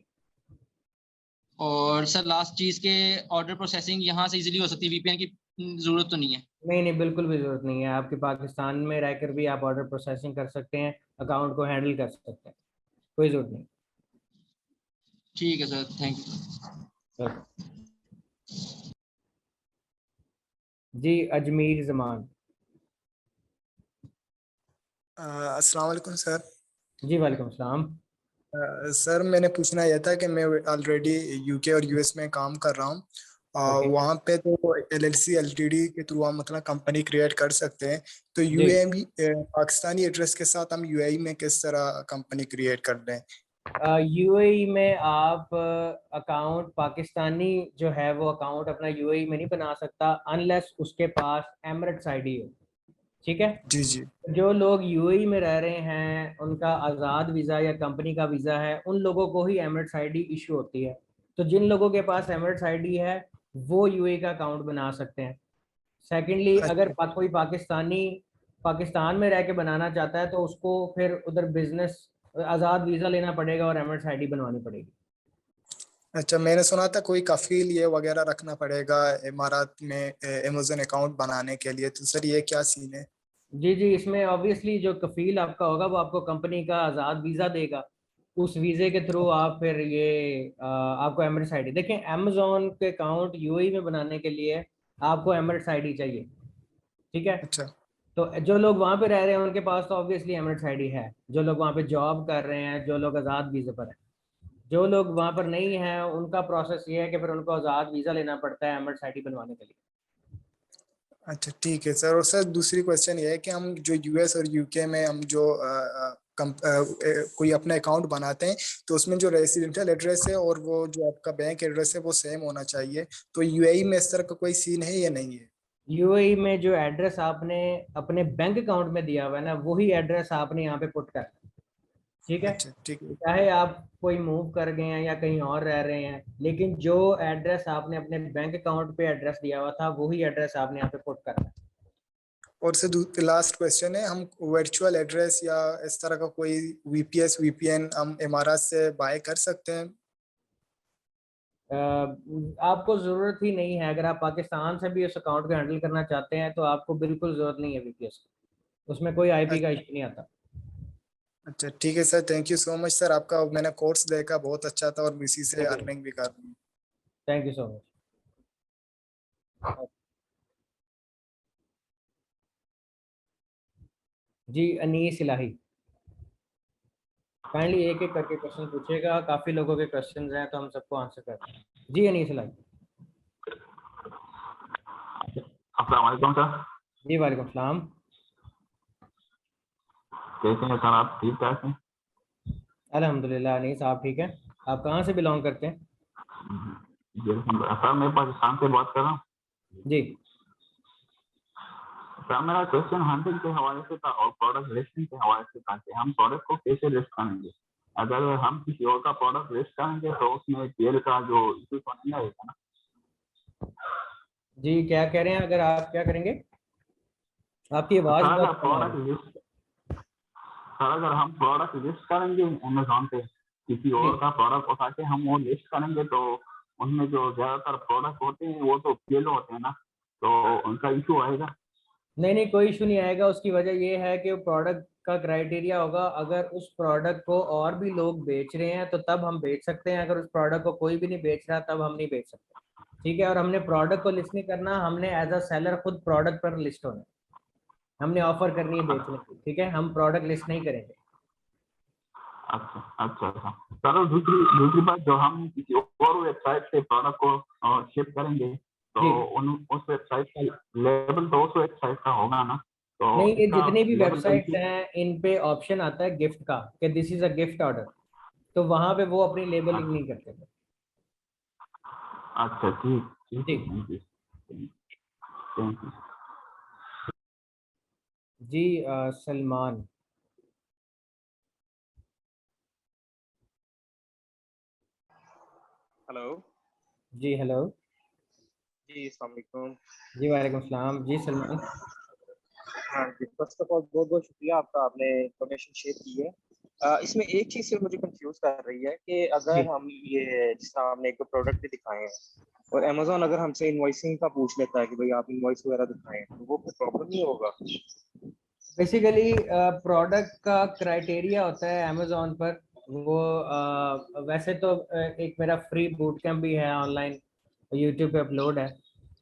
और सर लास्ट चीज के ऑर्डर प्रोसेसिंग यहाँ से इजीली हो सकती है, वीपीएन की जरूरत तो नहीं है? नहीं नहीं, बिल्कुल भी जरूरत नहीं है। आपके पाकिस्तान में रहकर भी आप ऑर्डर प्रोसेसिंग कर सकते हैं, अकाउंट को हैंडल कर सकते हैं, कोई जरूरत नहीं। ठीक है सर, थैंक यू। Okay. जी अजमीर जमान। अस्सलाम वालेकुम सर। जी वालेकुम सलाम। सर मैंने पूछना यह था कि मैं ऑलरेडी यूके और यूएस में काम कर रहा हूँ। Okay. वहाँ पे तो एलएलसी एलटीडी के थ्रू हम मतलब कंपनी क्रिएट कर सकते हैं, तो जी यूएई पाकिस्तानी एड्रेस के साथ हम यूएई में किस तरह कंपनी क्रिएट कर दें? यूएई में आप अकाउंट पाकिस्तानी जो है वो अकाउंट अपना यूएई में नहीं बना सकता अनलेस उसके पास एमिरेट्स आईडी हो। ठीक है। जी जी। जो लोग यूएई में रह रहे हैं उनका आज़ाद वीज़ा या कंपनी का वीज़ा है, उन लोगों को ही एमिरेट्स आईडी इशू होती है। तो जिन लोगों के पास एमिरेट्स आईडी है वो यूएई का अकाउंट बना सकते हैं। सेकेंडली, अगर कोई पाकिस्तानी पाकिस्तान में रह के बनाना चाहता है तो उसको फिर उधर बिजनेस आज़ाद वीज़ा लेना पड़ेगा और एमिरेट्स आईडी बनवानी पड़ेगी। अच्छा, मैंने सुना था कोई कफील ये वगैरह रखना पड़ेगा इमारात में अमेज़न अकाउंट बनाने के लिए, तो सर ये क्या सीन है? जी जी, इसमें ऑब्वियसली जो कफील आपका होगा वो आपको कंपनी का आज़ाद वीज़ा देगा। उस वीज़े के थ्रू आप फिर ये आपको एमिरेट्स आईडी, देखें अमेजोन के अकाउंट यूएई में बनाने के लिए आपको एमिरेट्स आईडी चाहिए। ठीक है। अच्छा तो जो लोग वहाँ पे रह रहे हैं उनके पास तो ऑब्वियसली एमिरेट्स आईडी है। जो लोग वहाँ पे जॉब कर रहे हैं, जो लोग आज़ाद वीज़े पर हैं, जो लोग वहाँ पर नहीं हैं उनका प्रोसेस ये है कि फिर उनको आज़ाद वीज़ा लेना पड़ता है एमिरेट्स आईडी बनवाने के लिए। अच्छा ठीक है सर। और सर दूसरी क्वेश्चन ये है कि हम जो यूएस और यूके में हम जो कोई अपना अकाउंट बनाते हैं तो उसमें जो रेसिडेंशियल एड्रेस है और वो जो आपका बैंक एड्रेस है वो सेम होना चाहिए, तो यूएई में इस तरह का कोई सीन है या नहीं है? यूएई में जो एड्रेस आपने अपने बैंक अकाउंट में दिया हुआ है ना, वही एड्रेस आपने यहाँ पे पुट करना है। ठीक है। अच्छा ठीक है। चाहे आप कोई मूव कर गए हैं या कहीं और रह रहे हैं, लेकिन जो एड्रेस आपने अपने बैंक अकाउंट पे एड्रेस दिया हुआ था वही एड्रेस आपने यहाँ पे पुट करना है। और सर लास्ट क्वेश्चन है, हम वर्चुअल एड्रेस या इस तरह का कोई वीपीएस वीपीएन हम इमारत से बाय कर सकते हैं? आपको ज़रूरत ही नहीं है। अगर आप पाकिस्तान से भी उस अकाउंट को हैंडल करना चाहते हैं तो आपको बिल्कुल ज़रूरत नहीं है वीपीएस की, उसमें कोई आईपी का इशू नहीं आता। अच्छा ठीक है sir, thank you so much sir. आपका मैंने कोर्स देखा, बहुत अच्छा था और इसी से अर्निंग भी कर रही हूँ। Thank you so much. जी अनीस इलाही, काइंडली एक एक करके क्वेश्चन पूछेगा, काफ़ी लोगों के क्वेश्चंस हैं तो हम सबको आंसर करते हैं। जी अनीस इलाही। अस्सलाम वालेकुम सर। जी वालेकुम सलाम। कैसे हैं सर आप? ठीक ठाक हैं? अल्हम्दुलिल्लाह। अनीस आप ठीक हैं? आप कहाँ से बिलोंग करते हैं? जी सर, मैं पाकिस्तान से बात कर रहा हूँ। जी सर मेरा क्वेश्चन हंटिंग के हवाले से था और प्रोडक्ट लिस्टिंग के हवाले से था कि हम प्रोडक्ट को कैसे लिस्ट करेंगे। अगर हम किसी और का प्रोडक्ट लिस्ट करेंगे तो उसमें तेल का जो इशू तो नहीं आएगा ना? जी क्या कह रहे हैं? अगर आप क्या करेंगे? आपकी आवाज़ सर बहुत कम आ रही है। अगर हम प्रोडक्ट लिस्ट करेंगे अमेजोन पे, किसी और का प्रोडक्ट उठा के हम वो लिस्ट करेंगे तो उनमें जो ज्यादातर प्रोडक्ट होते हैं वो तो फेल होते हैं ना, तो उनका इशू आएगा? नहीं नहीं, कोई इशू नहीं आएगा। उसकी वजह ये है कि प्रोडक्ट का क्राइटेरिया होगा, अगर उस प्रोडक्ट को और भी लोग बेच रहे हैं तो तब हम बेच सकते हैं, अगर उस प्रोडक्ट को कोई भी नहीं बेच रहा तब हम नहीं बेच सकते। ठीक है। और हमने प्रोडक्ट को लिस्ट नहीं करना, हमने एज अ सेलर खुद प्रोडक्ट पर लिस्ट होना है, हमने ऑफर करनी है बेचने की। ठीक है। हम प्रोडक्ट लिस्ट नहीं करेंगे। अच्छा अच्छा अच्छा सर, दूसरी बात, जो हम किसी और वेबसाइट से प्रोडक्ट को शिप करेंगे तो जी। उन उस वेबसाइट का लेबल तो उस वेबसाइट का होगा ना, तो नहीं, ये इसका जितनी भी लेबल वेबसाइट्स हैं इन पे ऑप्शन आता है गिफ्ट का कि this is a gift order, तो वहां पे वो अपनी लेबलिंग नहीं करते थे। अच्छा ठीक ठीक जी। है, थैंक यू थैंक यू। जी सलमान। हेलो जी हेलो। जी, अस्सलाम वालेकुम। जी वालेकुम सलाम। जी सलमान। हाँ जी, फर्स्ट ऑफ ऑल बहुत बहुत शुक्रिया आपका, आपने इंफॉर्मेशन शेयर की है। इसमें एक चीज़ से मुझे कंफ्यूज कर रही है कि जी। अगर हम ये जिस तरह आपने एक प्रोडक्ट भी दिखाए हैं और अमेजोन अगर हमसे इनवॉइसिंग का पूछ लेता है कि भाई आप इनवॉइस वगैरह दिखाएं, तो वो फिर प्रॉब्लम नहीं होगा? बेसिकली प्रोडक्ट का क्राइटेरिया होता है अमेजोन पर, वो वैसे तो एक मेरा फ्री बूट कैम्प भी है ऑनलाइन, यूट्यूब पे अपलोड है,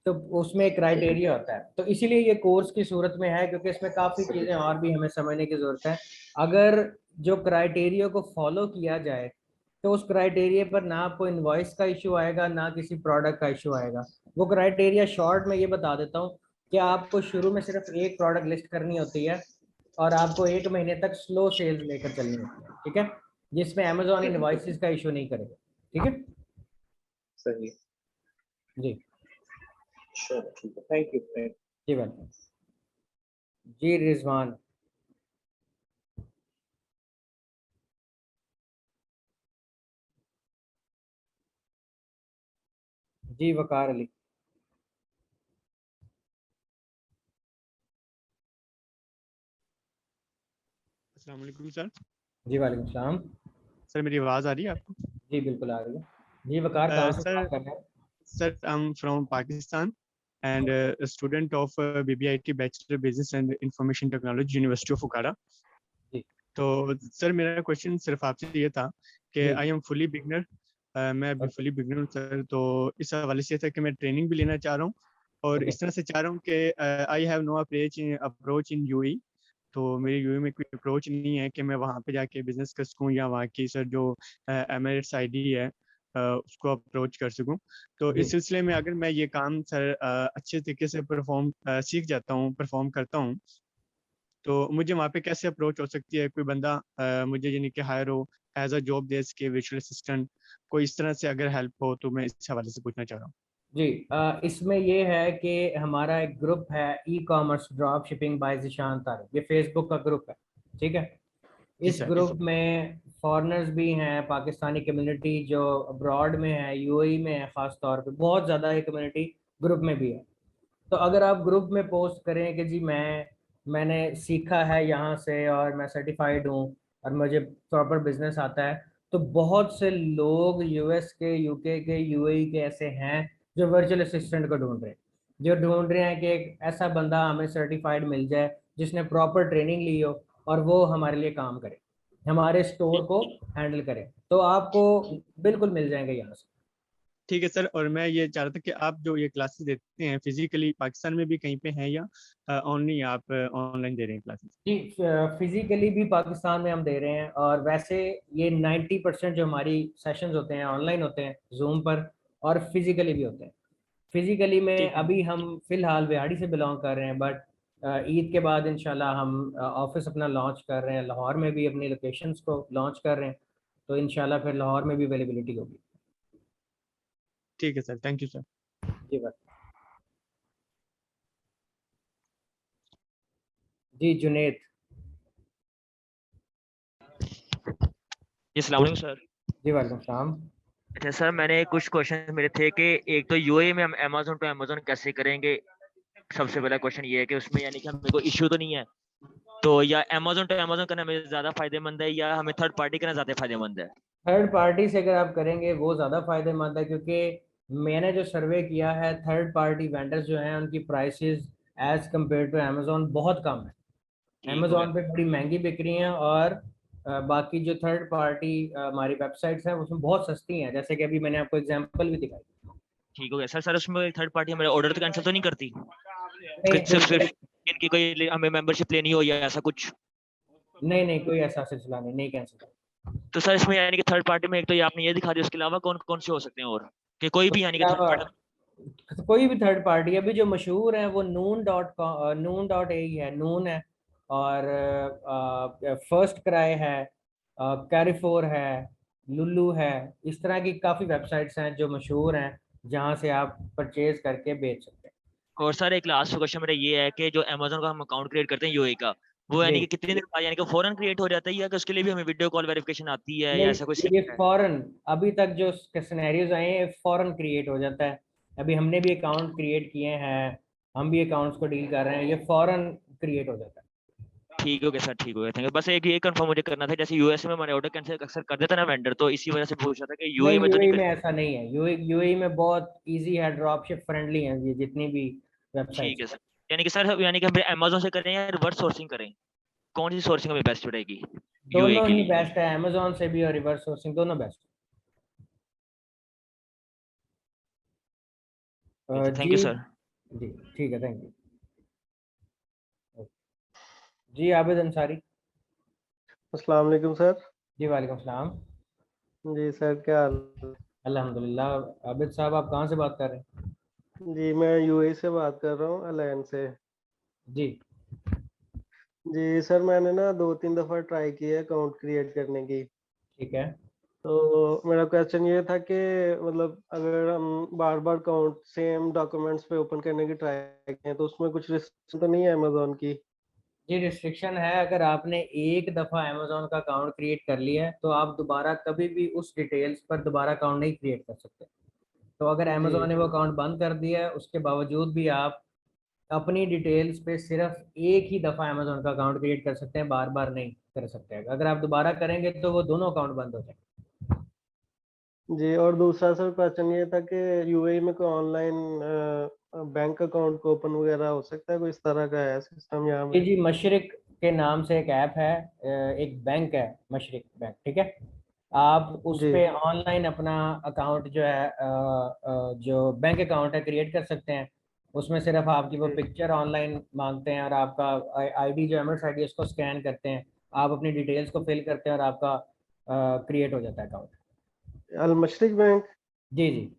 तो उसमें एक क्राइटेरिया होता है, तो इसीलिए ये कोर्स की सूरत में है क्योंकि इसमें काफ़ी चीज़ें और भी हमें समझने की ज़रूरत है। अगर जो क्राइटेरिया को फॉलो किया जाए तो उस क्राइटेरिया पर ना आपको इनवॉइस का इशू आएगा ना किसी प्रोडक्ट का इशू आएगा। वो क्राइटेरिया शॉर्ट में ये बता देता हूँ कि आपको शुरू में सिर्फ एक प्रोडक्ट लिस्ट करनी होती है और आपको 1 महीने तक स्लो सेल्स लेकर चलनी होती है, ठीक है, जिसमें अमेजोन इनवॉइसेस का इशू नहीं करेगा, ठीक है। सही। जी। चलो ठीक है, थैंक यू। जी वेलकम। जी रिजवान। जी वकार अली। अस्सलाम वालेकुम सर। जी वालेकुम सलाम। सर मेरी आवाज़ आ रही है आपको? जी बिल्कुल आ रही है। जी वकार कहाँ से सर बात कर रहे हैं? Sir I am from Pakistan and student of BBIT bachelor business and information technology university of Okara. जी। तो सर मेरा क्वेश्चन सिर्फ आपसे ये था कि जी। आई एम फुली बिगनर, मैं अभी फुली बिगनर हूँ सर, तो इस हवाले से था कि मैं ट्रेनिंग भी लेना चाह रहा हूँ और ओके। इस तरह से चाह रहा हूँ कि I have no approach in UAE, तो मेरी यूएई में कोई अप्रोच नहीं है कि मैं वहाँ पे जाके बिजनेस कर सकूँ या वहाँ की सर जो एमिरेट्स आईडी है उसको अप्रोच कर सकूँ। तो जी। इस सिलसिले में अगर मैं ये काम सर अच्छे तरीके से सीख जाता हूँ, परफॉर्म करता हूँ, तो मुझे वहाँ पे कैसे अप्रोच हो सकती है? कोई बंदा मुझे यानी कि हायर हो एज अ जॉब डेस्क के विजुअल असिस्टेंट, कोई इस तरह से अगर हेल्प हो तो मैं इस हवाले से पूछना चाह रहा हूँ। जी इसमें ये है कि हमारा एक ग्रुप है e commerce drop shipping by Zeeshan Tariq, ये फेसबुक का ग्रुप है, ठीक है। जी इस सर। ग्रुप में फॉरेनर्स भी हैं, पाकिस्तानी कम्युनिटी जो अब्रॉड में है, यूएई में है, ख़ास तौर पे बहुत ज़्यादा ये कम्युनिटी ग्रुप में भी है। तो अगर आप ग्रुप में पोस्ट करें कि जी मैंने सीखा है यहाँ से और मैं सर्टिफाइड हूँ और मुझे प्रॉपर बिजनेस आता है, तो बहुत से लोग यूएस के, यूके के, यूएई के ऐसे हैं जो वर्चुअल असिस्टेंट को ढूंढ रहे हैं, जो ढूंढ रहे हैं कि एक ऐसा बंदा हमें सर्टिफाइड मिल जाए जिसने प्रॉपर ट्रेनिंग ली हो और वो हमारे लिए काम करे, हमारे स्टोर को हैंडल करे, तो आपको बिल्कुल मिल जाएंगे यहाँ से। ठीक है सर, और मैं ये चाह रहा था कि आप जो ये क्लासेस देते हैं फिजिकली पाकिस्तान में भी कहीं पे हैं या ओनली आप ऑनलाइन दे रहे हैं क्लासेस? जी फिजिकली भी पाकिस्तान में हम दे रहे हैं और वैसे ये 90% जो हमारी सेशंस होते हैं ऑनलाइन होते हैं जूम पर, और फिजिकली भी होते हैं। फिजिकली में ठीक है। अभी हम फिलहाल बिहाड़ी से बिलोंग कर रहे हैं, बट ईद के बाद इंशाल्लाह हम ऑफिस अपना लॉन्च कर रहे हैं, लाहौर में भी अपनी लोकेशंस को लॉन्च कर रहे हैं, तो इंशाल्लाह फिर लाहौर में भी अवेलेबिलिटी होगी। ठीक है सर, थैंक यू सर। जी बस। जी जुनेद। जी अस्सलाम वालेकुम सर। जी वालेकुम सलाम। अच्छा सर, मैंने कुछ क्वेश्चन मेरे थे कि एक तो यूएई में हम अमेजोन टू अमेजोन कैसे करेंगे, सबसे पहला क्वेश्चन ये है कि उसमें यानी कि हमें कोई इश्यू तो नहीं है, तो या अमेजोन टू अमेजोन करना हमें ज्यादा फायदेमंद है या हमें थर्ड पार्टी करना ज्यादा फायदेमंद है? थर्ड पार्टी से अगर आप करेंगे वो ज़्यादा फायदेमंद है, क्योंकि मैंने जो सर्वे किया है थर्ड पार्टी वेंडर्स जो हैं उनकी prices as compare to Amazon बहुत कम है। ठीक हो गया। अमेजोन पे बड़ी महंगी बिक रही हैं और बाकी जो थर्ड पार्टी हमारी वेबसाइट्स हैं उसमें बहुत सस्ती हैं, जैसे कि अभी मैंने आपको एग्जांपल भी दिखाई। ठीक हो गया सर। सर उसमें थर्ड पार्टी हमारे ऑर्डर तो कैंसिल तो नहीं करती? नहीं सिर्फ कोई इनकी कोई हमें मेंबरशिप लेनी हो या ऐसा कुछ? नहीं कोई ऐसा सिलसिला नहीं कैंसिल। तो सर इसमें यानी कि थर्ड पार्टी में एक तो ये आपने ये दिखा दिया, उसके अलावा कौन कौन से हो सकते हैं और कि कोई भी यानी कि थर्ड पार्टी? कोई भी थर्ड पार्टी, अभी जो मशहूर है वो noon.a है, नून है, और फर्स्ट क्राई है, कैरिफोर है, लुल्लू है। इस तरह की काफ़ी वेबसाइट्स हैं जो मशहूर हैं, जहाँ से आप परचेज करके बेच सकते हैं। और सर एक लास्ट क्वेश्चन मेरा ये है कि जो अमेजोन का हम अकाउंट क्रिएट करते हैं यूए का, वो यानी कि जी, कितने दिन बाद यानी कि फौरन क्रिएट हो जाता है, या कि उसके लिए भी हमें वीडियो कॉल वेरिफिकेशन आती है, या ऐसा कोई नहीं, ये सिस्टम है? फॉरन, अभी तक जो सिनेरियोज आए हैं फॉरन क्रिएट हो जाता है। अभी हमने भी अकाउंट क्रिएट किए हैं, हम भी अकाउंट्स को डील कर रहे हैं, ये फॉरन क्रिएट हो जाता है। ठीक हो गया सर, ठीक हो गया, थैंक यू। बस एक ये कंफर्म मुझे करना था, जैसे यूएस में हमारे ऑर्डर कैंसिल अक्सर कर देता है ना वेंडर, तो इसी वजह से पूछ रहा था कि यूए नहीं, में तो नहीं यूएई कर में सकते। ऐसा नहीं है, यूएई में बहुत इजी है, ड्रॉपशिप फ्रेंडली है ये जितनी भी ठीक वेबसाइट्स। है सर, यानी कि सर यानी कि हम अमेजोन से करें या रिवर्स सोर्सिंग करें, कौन सी सोर्सिंग हमें बेस्ट रहेगी यूए दोनों के ही लिए? बेस्ट है, अमेजोन से भी और रिवर्स सोर्सिंग दोनों बेस्ट। थैंक यू जी सर। जी, ठीक है, थैंक यू। जी आबिद अंसारी। अस्सलाम वालेकुम सर। जी वालेकुम सलाम। जी सर, क्या हाल? अल्हम्दुलिल्लाह। आबिद साहब, आप कहाँ से बात कर रहे हैं? जी मैं यूएई से बात कर रहा हूँ, अलैन से। जी जी सर, मैंने ना 2-3 दफ़ा ट्राई किया अकाउंट क्रिएट करने की। ठीक है। तो मेरा क्वेश्चन ये था कि मतलब अगर हम बार बार अकाउंट सेम डॉक्यूमेंट्स पे ओपन करने की ट्राई करें तो उसमें कुछ रिस्ट्रिक्शन तो नहीं है अमेजोन की? जी रिस्ट्रिक्शन है, अगर आपने एक दफ़ा अमेजोन का अकाउंट क्रिएट कर लिया है तो आप दोबारा कभी भी उस डिटेल्स पर दोबारा अकाउंट नहीं क्रिएट कर सकते। तो अगर जी अमेजोन ने वो अकाउंट बंद कर दिया है, उसके बावजूद भी आप अपनी डिटेल्स पे सिर्फ एक ही दफ़ा अमेजोन का अकाउंट क्रिएट कर सकते हैं, बार बार नहीं कर सकते। अगर आप दोबारा करेंगे तो वो दोनों अकाउंट बंद हो जाएंगे। जी, और दूसरा सर क्वेश्चन ये था कि यूएई में कोई ऑनलाइन बैंक अकाउंट को ओपन वगैरह हो सकता है? कोई इस तरह का है सिस्टम यहाँ जी में? जी, मशरिक के नाम से एक ऐप है, एक बैंक है मशरिक बैंक, ठीक है। आप उस जी पे ऑनलाइन अपना अकाउंट जो है जो बैंक अकाउंट है क्रिएट कर सकते हैं। उसमें सिर्फ आपकी वो जी पिक्चर ऑनलाइन मांगते हैं और आपका आईडी जो एमएस आईडी उसको स्कैन करते हैं, आप अपनी डिटेल्स को फिल करते हैं और आपका क्रिएट हो जाता है अकाउंट। अल मशरिक बैंक, जी जी,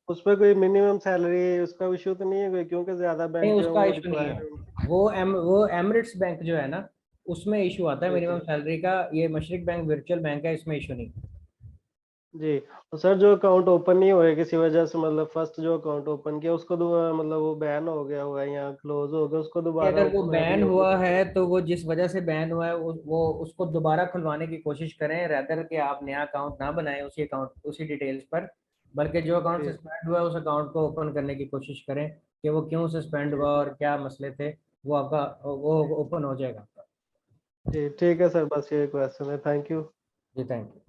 उस पे कोई मिनिमम सैलरी उसका इशू तो नहीं है कोई, क्योंकि ज्यादा नहीं बैंक जो है उसका वो इशू नहीं रिक्वायर है। वो एमरेट्स बैंक जो है ना, उसमें इशू आता है जी मिनिमम जी सैलरी का। ये मशरिक बैंक वर्चुअल बैंक है, इसमें इशू नहीं। जी। तो सर जो अकाउंट ओपन नहीं हुए किसी वजह से, मतलब फर्स्ट जो अकाउंट ओपन किया उसको दोबारा मतलब वो बैन हो गया हुआ है या क्लोज हो गया, उसको कि दोबारा अगर वो बैन रीओपन? हुआ है तो वो जिस वजह से बैन हुआ है वो उसको दोबारा खुलवाने की कोशिश करें, रेदर कि आप नया अकाउंट ना बनाएं उसी अकाउंट उसी डिटेल्स पर, बल्कि जो अकाउंट जी सस्पेंड हुआ है उस अकाउंट को ओपन करने की कोशिश करें कि वो क्यों सस्पेंड हुआ और क्या मसले थे, वो आपका वो ओपन हो जाएगा आपका। जी ठीक है सर, बस ये क्वेश्चन है, थैंक यू। जी थैंक यू।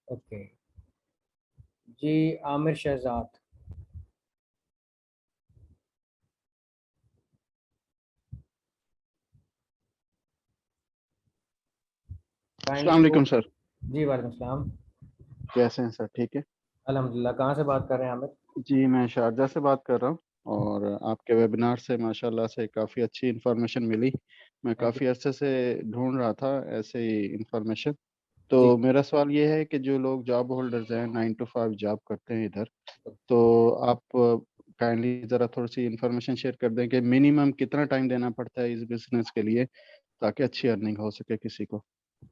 ओके जी, आमिर शहजाद। अस्सलाम वालेकुम सर। जी वालेकुम सलाम। कैसे हैं सर? ठीक है। अल्हम्दुलिल्लाह। कहाँ से बात कर रहे हैं आमिर? जी मैं शारजा से बात कर रहा हूँ और आपके वेबिनार से माशाल्लाह से काफ़ी अच्छी इन्फॉर्मेशन मिली। मैं थैंक यू। काफ़ी अरसे से ढूंढ रहा था ऐसे ही इन्फॉर्मेशन। जी तो मेरा सवाल ये है कि जो लोग जॉब होल्डर्स हैं 9 to 5 जॉब करते हैं इधर, तो आप काइंडली ज़रा थोड़ी सी इन्फॉर्मेशन शेयर कर दें कि मिनिमम कितना टाइम देना पड़ता है इस बिजनेस के लिए ताकि अच्छी अर्निंग हो सके किसी को।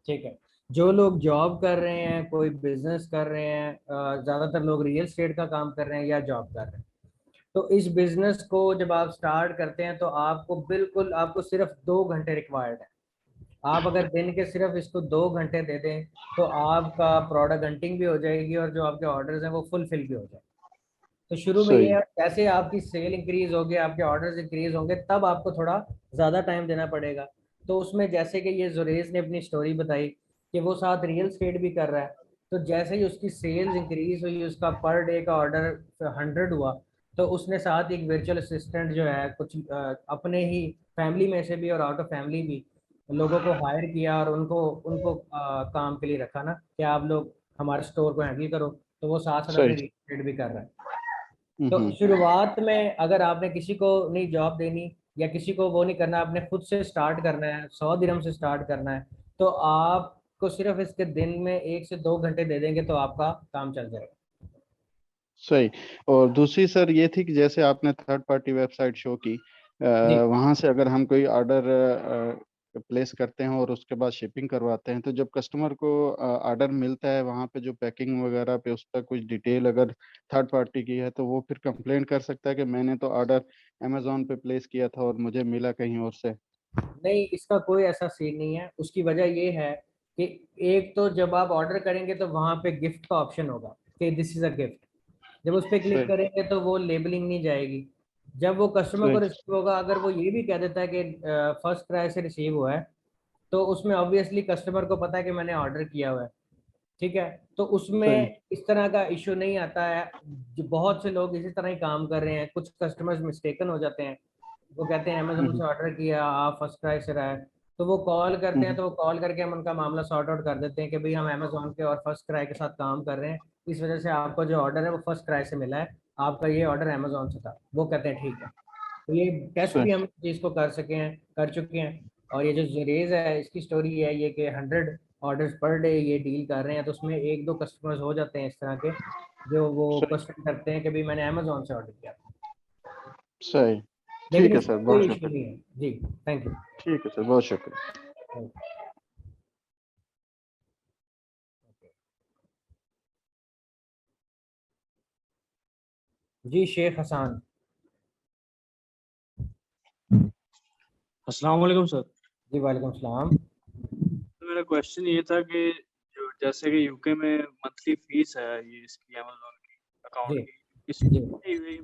ठीक है। जो लोग जॉब कर रहे हैं, कोई बिजनेस कर रहे हैं, ज़्यादातर लोग रियल एस्टेट का काम कर रहे हैं या जॉब कर रहे हैं, तो इस बिजनेस को जब आप स्टार्ट करते हैं तो आपको सिर्फ 2 घंटे रिक्वायर्ड है। आप अगर दिन के सिर्फ इसको 2 घंटे दे दें तो आपका प्रोडक्ट हंटिंग भी हो जाएगी और जो आपके ऑर्डर्स हैं वो फुलफिल भी हो जाएंगे। तो शुरू में ये सही। है, जैसे आपकी सेल इंक्रीज होगी, आपके ऑर्डर्स इंक्रीज होंगे, तब आपको थोड़ा ज़्यादा टाइम देना पड़ेगा। तो उसमें जैसे कि ये जुरेज ने अपनी स्टोरी बताई कि वो साथ रियल स्टेट भी कर रहा है, तो जैसे ही उसकी सेल्स इंक्रीज हुई, उसका पर डे का ऑर्डर 100 हुआ, तो उसने साथ एक वर्चुअल असिस्टेंट जो है कुछ अपने ही फैमिली में से भी और आउट ऑफ फैमिली भी लोगों को हायर किया और उनको उनको काम के लिए रखा ना कि आप लोग हमारे स्टोर को हैंडल करो। तो वो साथ साथ अपनी सही। रियल स्टेट भी कर रहा है। तो हम्म। शुरुआत में अगर आपने किसी को नहीं जॉब देनी या किसी को वो नहीं करना, आपने खुद से स्टार्ट करना है, 100 दिरहम से स्टार्ट करना है, तो आप को सिर्फ इसके दिन में 1 से 2 घंटे दे देंगे तो आपका काम चल जाएगा। सही। और दूसरी सर ये थी कि जैसे आपने थर्ड पार्टी वेबसाइट शो की, जी वहां से अगर हम कोई ऑर्डर प्लेस करते हैं और उसके बाद शिपिंग करवाते हैं, तो जब कस्टमर को ऑर्डर मिलता है वहां पे जो पैकिंग वगैरह पे उसका कुछ डिटेल अगर थर्ड पार्टी की है, तो वो फिर कंप्लेंट कर सकता है कि मैंने तो ऑर्डर अमेजोन पे प्लेस किया था और मुझे मिला कहीं और से। नहीं, इसका कोई ऐसा सीन नहीं है। उसकी वजह ये है कि एक तो जब आप ऑर्डर करेंगे तो वहां पे गिफ्ट का ऑप्शन होगा कि दिस इज अ गिफ्ट। जब उस पर क्लिक सही करेंगे तो वो लेबलिंग नहीं जाएगी। जब वो कस्टमर को सही रिसीव होगा, अगर वो ये भी कह देता है कि फर्स्ट क्राई से रिसीव हुआ है, तो उसमें ऑब्वियसली कस्टमर को पता है कि मैंने ऑर्डर किया हुआ है। ठीक है, तो सही। उसमें इस तरह का इशू नहीं आता है। जो बहुत से लोग इसी तरह ही काम कर रहे हैं, कुछ कस्टमर्स मिस्टेकन हो जाते हैं। वो कहते हैं अमेजोन से हम्म, ऑर्डर किया, आप फर्स्ट क्राई से रहा है, तो वो कॉल करते हैं। हम्म, तो वो कॉल करके हम उनका मामला सॉर्ट आउट कर देते हैं कि भाई हम अमेजोन के और फर्स्ट क्राई के साथ काम कर रहे हैं, इस वजह से आपको जो ऑर्डर है वो फर्स्ट क्राई से मिला है, आपका ये ऑर्डर अमेजोन से था। वो कहते हैं ठीक है। तो ये टेस्ट सही भी हम इस चीज़ को कर सके हैं, कर चुके हैं। और ये जो जरेज है इसकी स्टोरी है ये कि 100 ऑर्डर्स पर डे ये डील कर रहे हैं, तो उसमें 1-2 कस्टमर्स हो जाते हैं इस तरह के जो वो सही क्वेश्चन करते हैं कि भाई मैंने अमेजोन से ऑर्डर किया। सही। लेकिन ठीक है इसमें सर, बहुत कोई इशू शुक्रिया। नहीं है जी। Thank you. ठीक है सर, बहुत शुक्रिया। जी शेख हसान। अस्सलाम वालेकुम सर। जी वालेकुम सलाम। तो मेरा क्वेश्चन ये था कि जो जैसे कि यूके में मंथली फीस है ये इसकी अमेजोन की जी अकाउंट की, जी। इसकी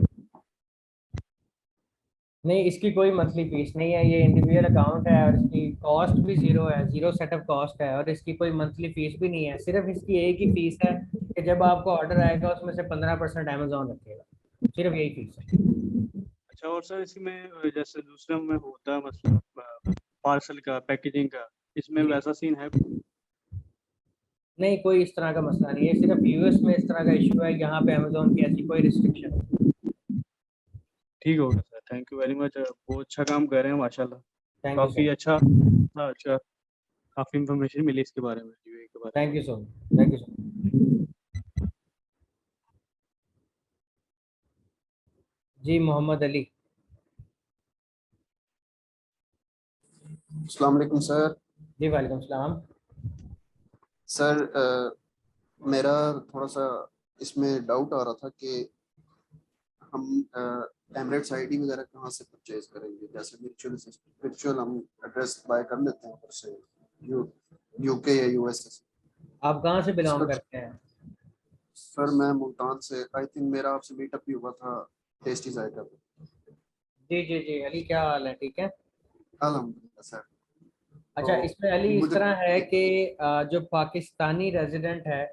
नहीं, इसकी कोई मंथली फीस नहीं है, ये इंडिविजुअल अकाउंट है और इसकी कॉस्ट भी ज़ीरो है, ज़ीरो सेटअप कॉस्ट है, और इसकी कोई मंथली फीस भी नहीं है। सिर्फ इसकी एक ही फीस है कि जब आपको ऑर्डर आएगा उसमें से 15% अमेजोन रखेगा, सिर्फ यही फीस है। अच्छा। और सर इसमें जैसे दूसरे में होता है मतलब पार्सल का पैकेजिंग का, इसमें जी वैसा सीन है? नहीं, कोई इस तरह का मसला नहीं है, सिर्फ यूएस में इस तरह का इशू है, यहाँ पे अमेजोन की ऐसी कोई रिस्ट्रिक्शन नहीं। ठीक हो गया sir, thank you very much. बहुत अच्छा काम कर रहे हैं माशाल्लाह। थैंक यू काफ़ी सर। अच्छा अच्छा काफ़ी इंफॉर्मेशन मिली इसके बारे में, यूए के बारे thank you so much, thank you so much. जी मोहम्मद अली। अस्सलाम वालेकुम सर। जी वालेकुम सलाम। सर मेरा थोड़ा सा इसमें डाउट आ रहा था कि हम एमरेट्स आईडी वगैरह कहाँ से परचेज करेंगे, जैसे वर्चुअल हम एड्रेस बाय कर लेते हैं ऊपर से यूके या यूएसए से। आप कहाँ से बिलोंग इसका करते हैं? सर मैं मुल्तान से, आई थिंक मेरा आपसे मीटअप भी हुआ था टेस्टी जायका पे। जी जी जी अली, क्या हाल है? ठीक है। अल्हम्दुलिल्लाह सर। अच्छा, तो इसमें अली इस मुझे तरह है कि जो पाकिस्तानी रेजिडेंट है,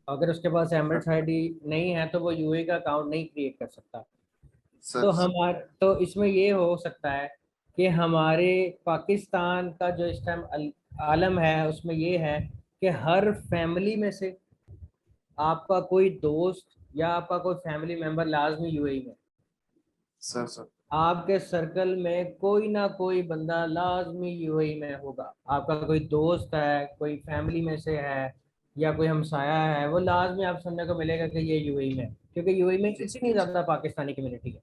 अगर उसके पास एमरेट्स आईडी नहीं है तो वो यूए का अकाउंट नहीं क्रिएट कर सकता। तो सर तो इसमें ये हो सकता है कि हमारे पाकिस्तान का जो इस टाइम आलम है उसमें ये है कि हर फैमिली में से आपका कोई दोस्त या आपका कोई फैमिली मेंबर लाजमी यूएई में, सर सर आपके सर्कल में कोई ना कोई बंदा लाजमी यूएई में होगा। आपका कोई दोस्त है, कोई फैमिली में से है, या कोई हमसाया है, वो लाजमी आप सुनने को मिलेगा कि ये यूएई में है, क्योंकि यूएई में जी इतनी ज़्यादा पाकिस्तानी कम्युनिटी है।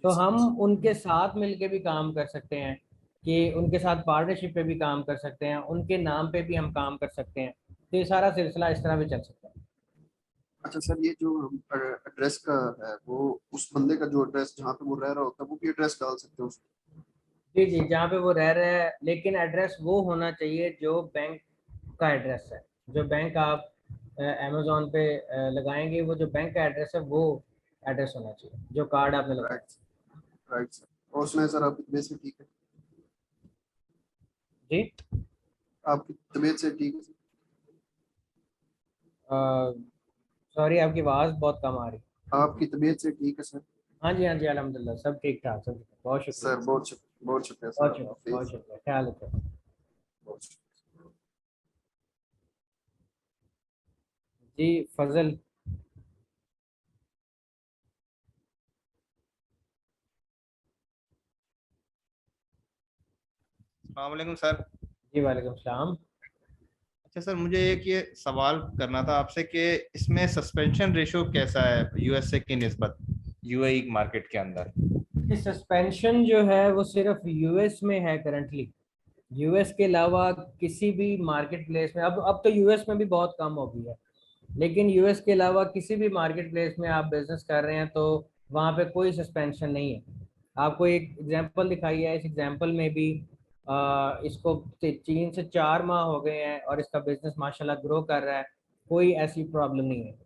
तो सर। हम उनके साथ मिलके भी काम कर सकते हैं, कि उनके साथ पार्टनरशिप पे भी काम कर सकते हैं, उनके नाम पे भी हम काम कर सकते हैं। तो ये सारा सिलसिला इस तरह भी चल सकता है। अच्छा सर, ये जो हम एड्रेस का है वो उस बंदे का जो एड्रेस जहाँ पे वो रह रहा होता है वो भी एड्रेस डाल सकते हैं उसमें? जी जी, जहाँ पे वो रह रहे हैं, लेकिन एड्रेस वो होना चाहिए जो बैंक का एड्रेस है। जो बैंक आप अमेजोन पे लगाएंगे, वो जो बैंक का एड्रेस है वो एड्रेस होना चाहिए जो कार्ड आपने लगाया। Right right sir. और उसमें सर आपकी तबीयत से ठीक है? जी आपकी तबीयत से ठीक है? सॉरी, आपकी आवाज़ बहुत कम आ रही। आपकी तबीयत से ठीक है सर? हाँ जी हाँ जी, अल्हम्दुलिल्लाह सब ठीक ठाक, सब ठीक ठाक। बहुत शुक्रिया। सर बहुत शुक्रिया सर, बहुत अल्लाह शुक्रिया, बहुत हाफिज। शुक्रिया, ख्याल रखिए। बहुत शुक्रिया। जी फजल। अस्सलाम वालेकुम सर। जी वालेकुम सलाम। अच्छा सर, मुझे एक ये सवाल करना था आपसे कि इसमें सस्पेंशन रेशो कैसा है यूएसए की निस्बत यूएई मार्केट के अंदर? सस्पेंशन जो है वो सिर्फ यूएस में है करंटली। यूएस के अलावा किसी भी मार्केट प्लेस में, अब तो यूएस में भी बहुत कम हो गई है, लेकिन यूएस के अलावा किसी भी मार्केट प्लेस में आप बिजनेस कर रहे हैं तो वहाँ पे कोई सस्पेंशन नहीं है। आपको एक एग्जांपल दिखाई है, इस एग्जांपल में भी इसको 3 से 4 माह हो गए हैं और इसका बिजनेस माशाल्लाह ग्रो कर रहा है, कोई ऐसी प्रॉब्लम नहीं है।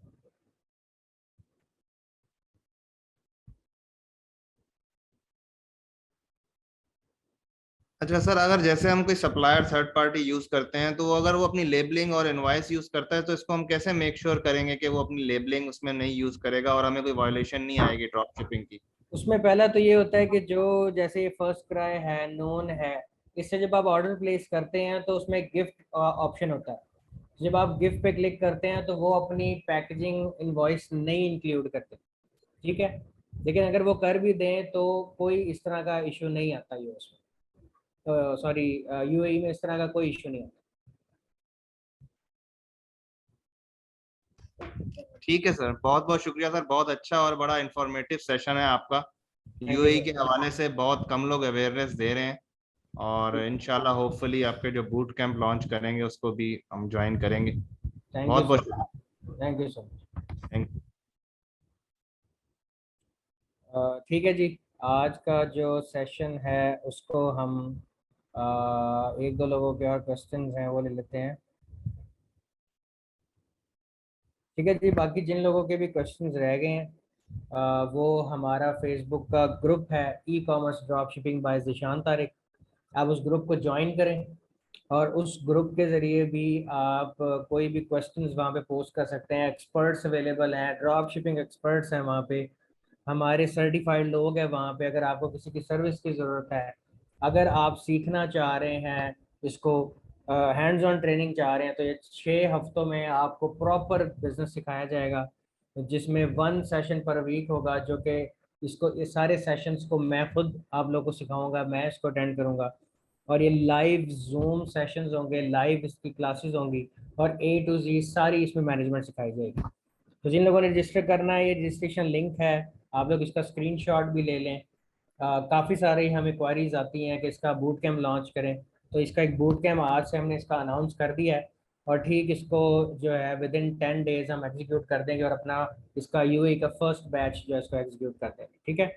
अच्छा सर, अगर जैसे हम कोई सप्लायर थर्ड पार्टी यूज करते हैं तो अगर वो अपनी लेबलिंग और इनवॉइस यूज करता है तो इसको हम कैसे मेक श्योर करेंगे कि वो अपनी लेबलिंग उसमें नहीं यूज करेगा और हमें कोई वायलेशन नहीं आएगी ड्रॉप शिपिंग की? उसमें पहला तो ये होता है कि जो जैसे फर्स्ट क्राई है, नोन है, इससे जब आप ऑर्डर प्लेस करते हैं तो उसमें गिफ्ट ऑप्शन होता है। जब आप गिफ्ट पे क्लिक करते हैं तो वो अपनी पैकेजिंग इनवॉइस नहीं इंक्लूड करते, ठीक है। लेकिन अगर वो कर भी दें तो कोई इस तरह का इशू नहीं आता यूएस में, सॉरी यूएई में इस तरह का कोई इशू नहीं आता। ठीक है सर, बहुत बहुत शुक्रिया सर, बहुत अच्छा और बड़ा इंफॉर्मेटिव सेशन है आपका। यूएई के हवाले से बहुत कम लोग अवेयरनेस दे रहे हैं और इंशाल्लाह होपफुली आपके जो बूट कैंप लॉन्च करेंगे उसको भी हम ज्वाइन करेंगे। बहुत बहुत शुक्रिया। Thank you so much. Thank you. ठीक है जी, आज का जो सेशन है उसको हम एक दो लोगों के और क्वेश्चंस हैं वो ले लेते हैं। ठीक है जी, बाकी जिन लोगों के भी क्वेश्चंस रह गए हैं वो हमारा फेसबुक का ग्रुप है e commerce drop shipping by Zeeshan Tariq, आप उस ग्रुप को ज्वाइन करें और उस ग्रुप के ज़रिए भी आप कोई भी क्वेश्चंस वहाँ पे पोस्ट कर सकते हैं। एक्सपर्ट्स अवेलेबल हैं, ड्रॉप शिपिंग एक्सपर्ट्स हैं वहाँ पे, हमारे सर्टिफाइड लोग हैं वहाँ पे। अगर आपको किसी की सर्विस की ज़रूरत है, अगर आप सीखना चाह रहे हैं इसको, हैंड्स ऑन ट्रेनिंग चाह रहे हैं, तो ये 6 हफ्तों में आपको प्रॉपर बिजनेस सिखाया जाएगा, जिसमें 1 सेशन पर वीक होगा, जो कि इस सारे सेशंस को मैं खुद आप लोगों को सिखाऊंगा, मैं इसको अटेंड करूंगा और ये लाइव जूम सेशंस होंगे, लाइव इसकी क्लासेस होंगी और A to Z सारी इसमें मैनेजमेंट सिखाई जाएगी। तो जिन लोगों ने रजिस्टर करना है, ये रजिस्ट्रेशन लिंक है, आप लोग इसका स्क्रीनशॉट भी ले लें। काफ़ी सारी हमें क्वारीज आती हैं कि इसका बूट कैम्प लॉन्च करें, तो इसका एक बूट कैम्प आज से हमने इसका अनाउंस कर दिया है और ठीक इसको जो है विदिन 10 डेज हम एग्जीक्यूट कर देंगे और अपना इसका यूएई का फर्स्ट बैच जो है इसको एग्जीक्यूट कर देंगे, ठीक है।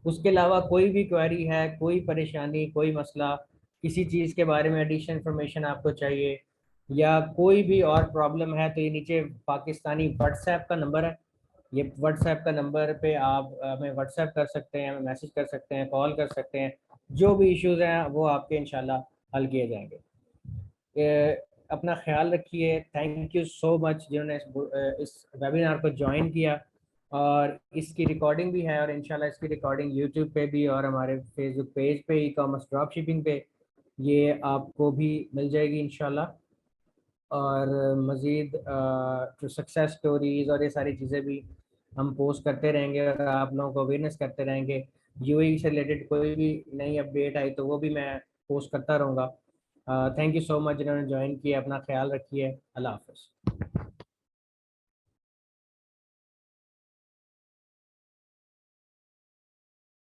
उसके अलावा कोई भी क्वेरी है, कोई परेशानी, कोई मसला, किसी चीज़ के बारे में एडिशनल इन्फॉर्मेशन आपको चाहिए या कोई भी और प्रॉब्लम है, तो ये नीचे पाकिस्तानी व्हाट्सएप का नंबर है, ये व्हाट्सएप का नंबर पे आप हमें व्हाट्सएप कर सकते हैं, हमें मैसेज कर सकते हैं, कॉल कर सकते हैं, जो भी इश्यूज हैं वो आपके इंशाल्लाह हल किए जाएंगे। अपना ख्याल रखिए। थैंक यू सो मच जिन्होंने इस वेबिनार को ज्वाइन किया और इसकी रिकॉर्डिंग भी है और इंशाल्लाह इसकी रिकॉर्डिंग यूट्यूब पे भी और हमारे फेसबुक पेज पे ई कॉमर्स ड्रॉप शिपिंग पे ये आपको भी मिल जाएगी इंशाल्लाह। और मज़ीद जो सक्सेस स्टोरीज़ और ये सारी चीज़ें भी हम पोस्ट करते रहेंगे और आप लोगों को अवेयरनेस करते रहेंगे। यूएई से रिलेटेड कोई भी नई अपडेट आई तो वो भी मैं पोस्ट करता रहूँगा। थैंक यू सो मच जिन्होंने ज्वाइन किया। अपना ख्याल रखिए। अल्लाह हाफ़िज़।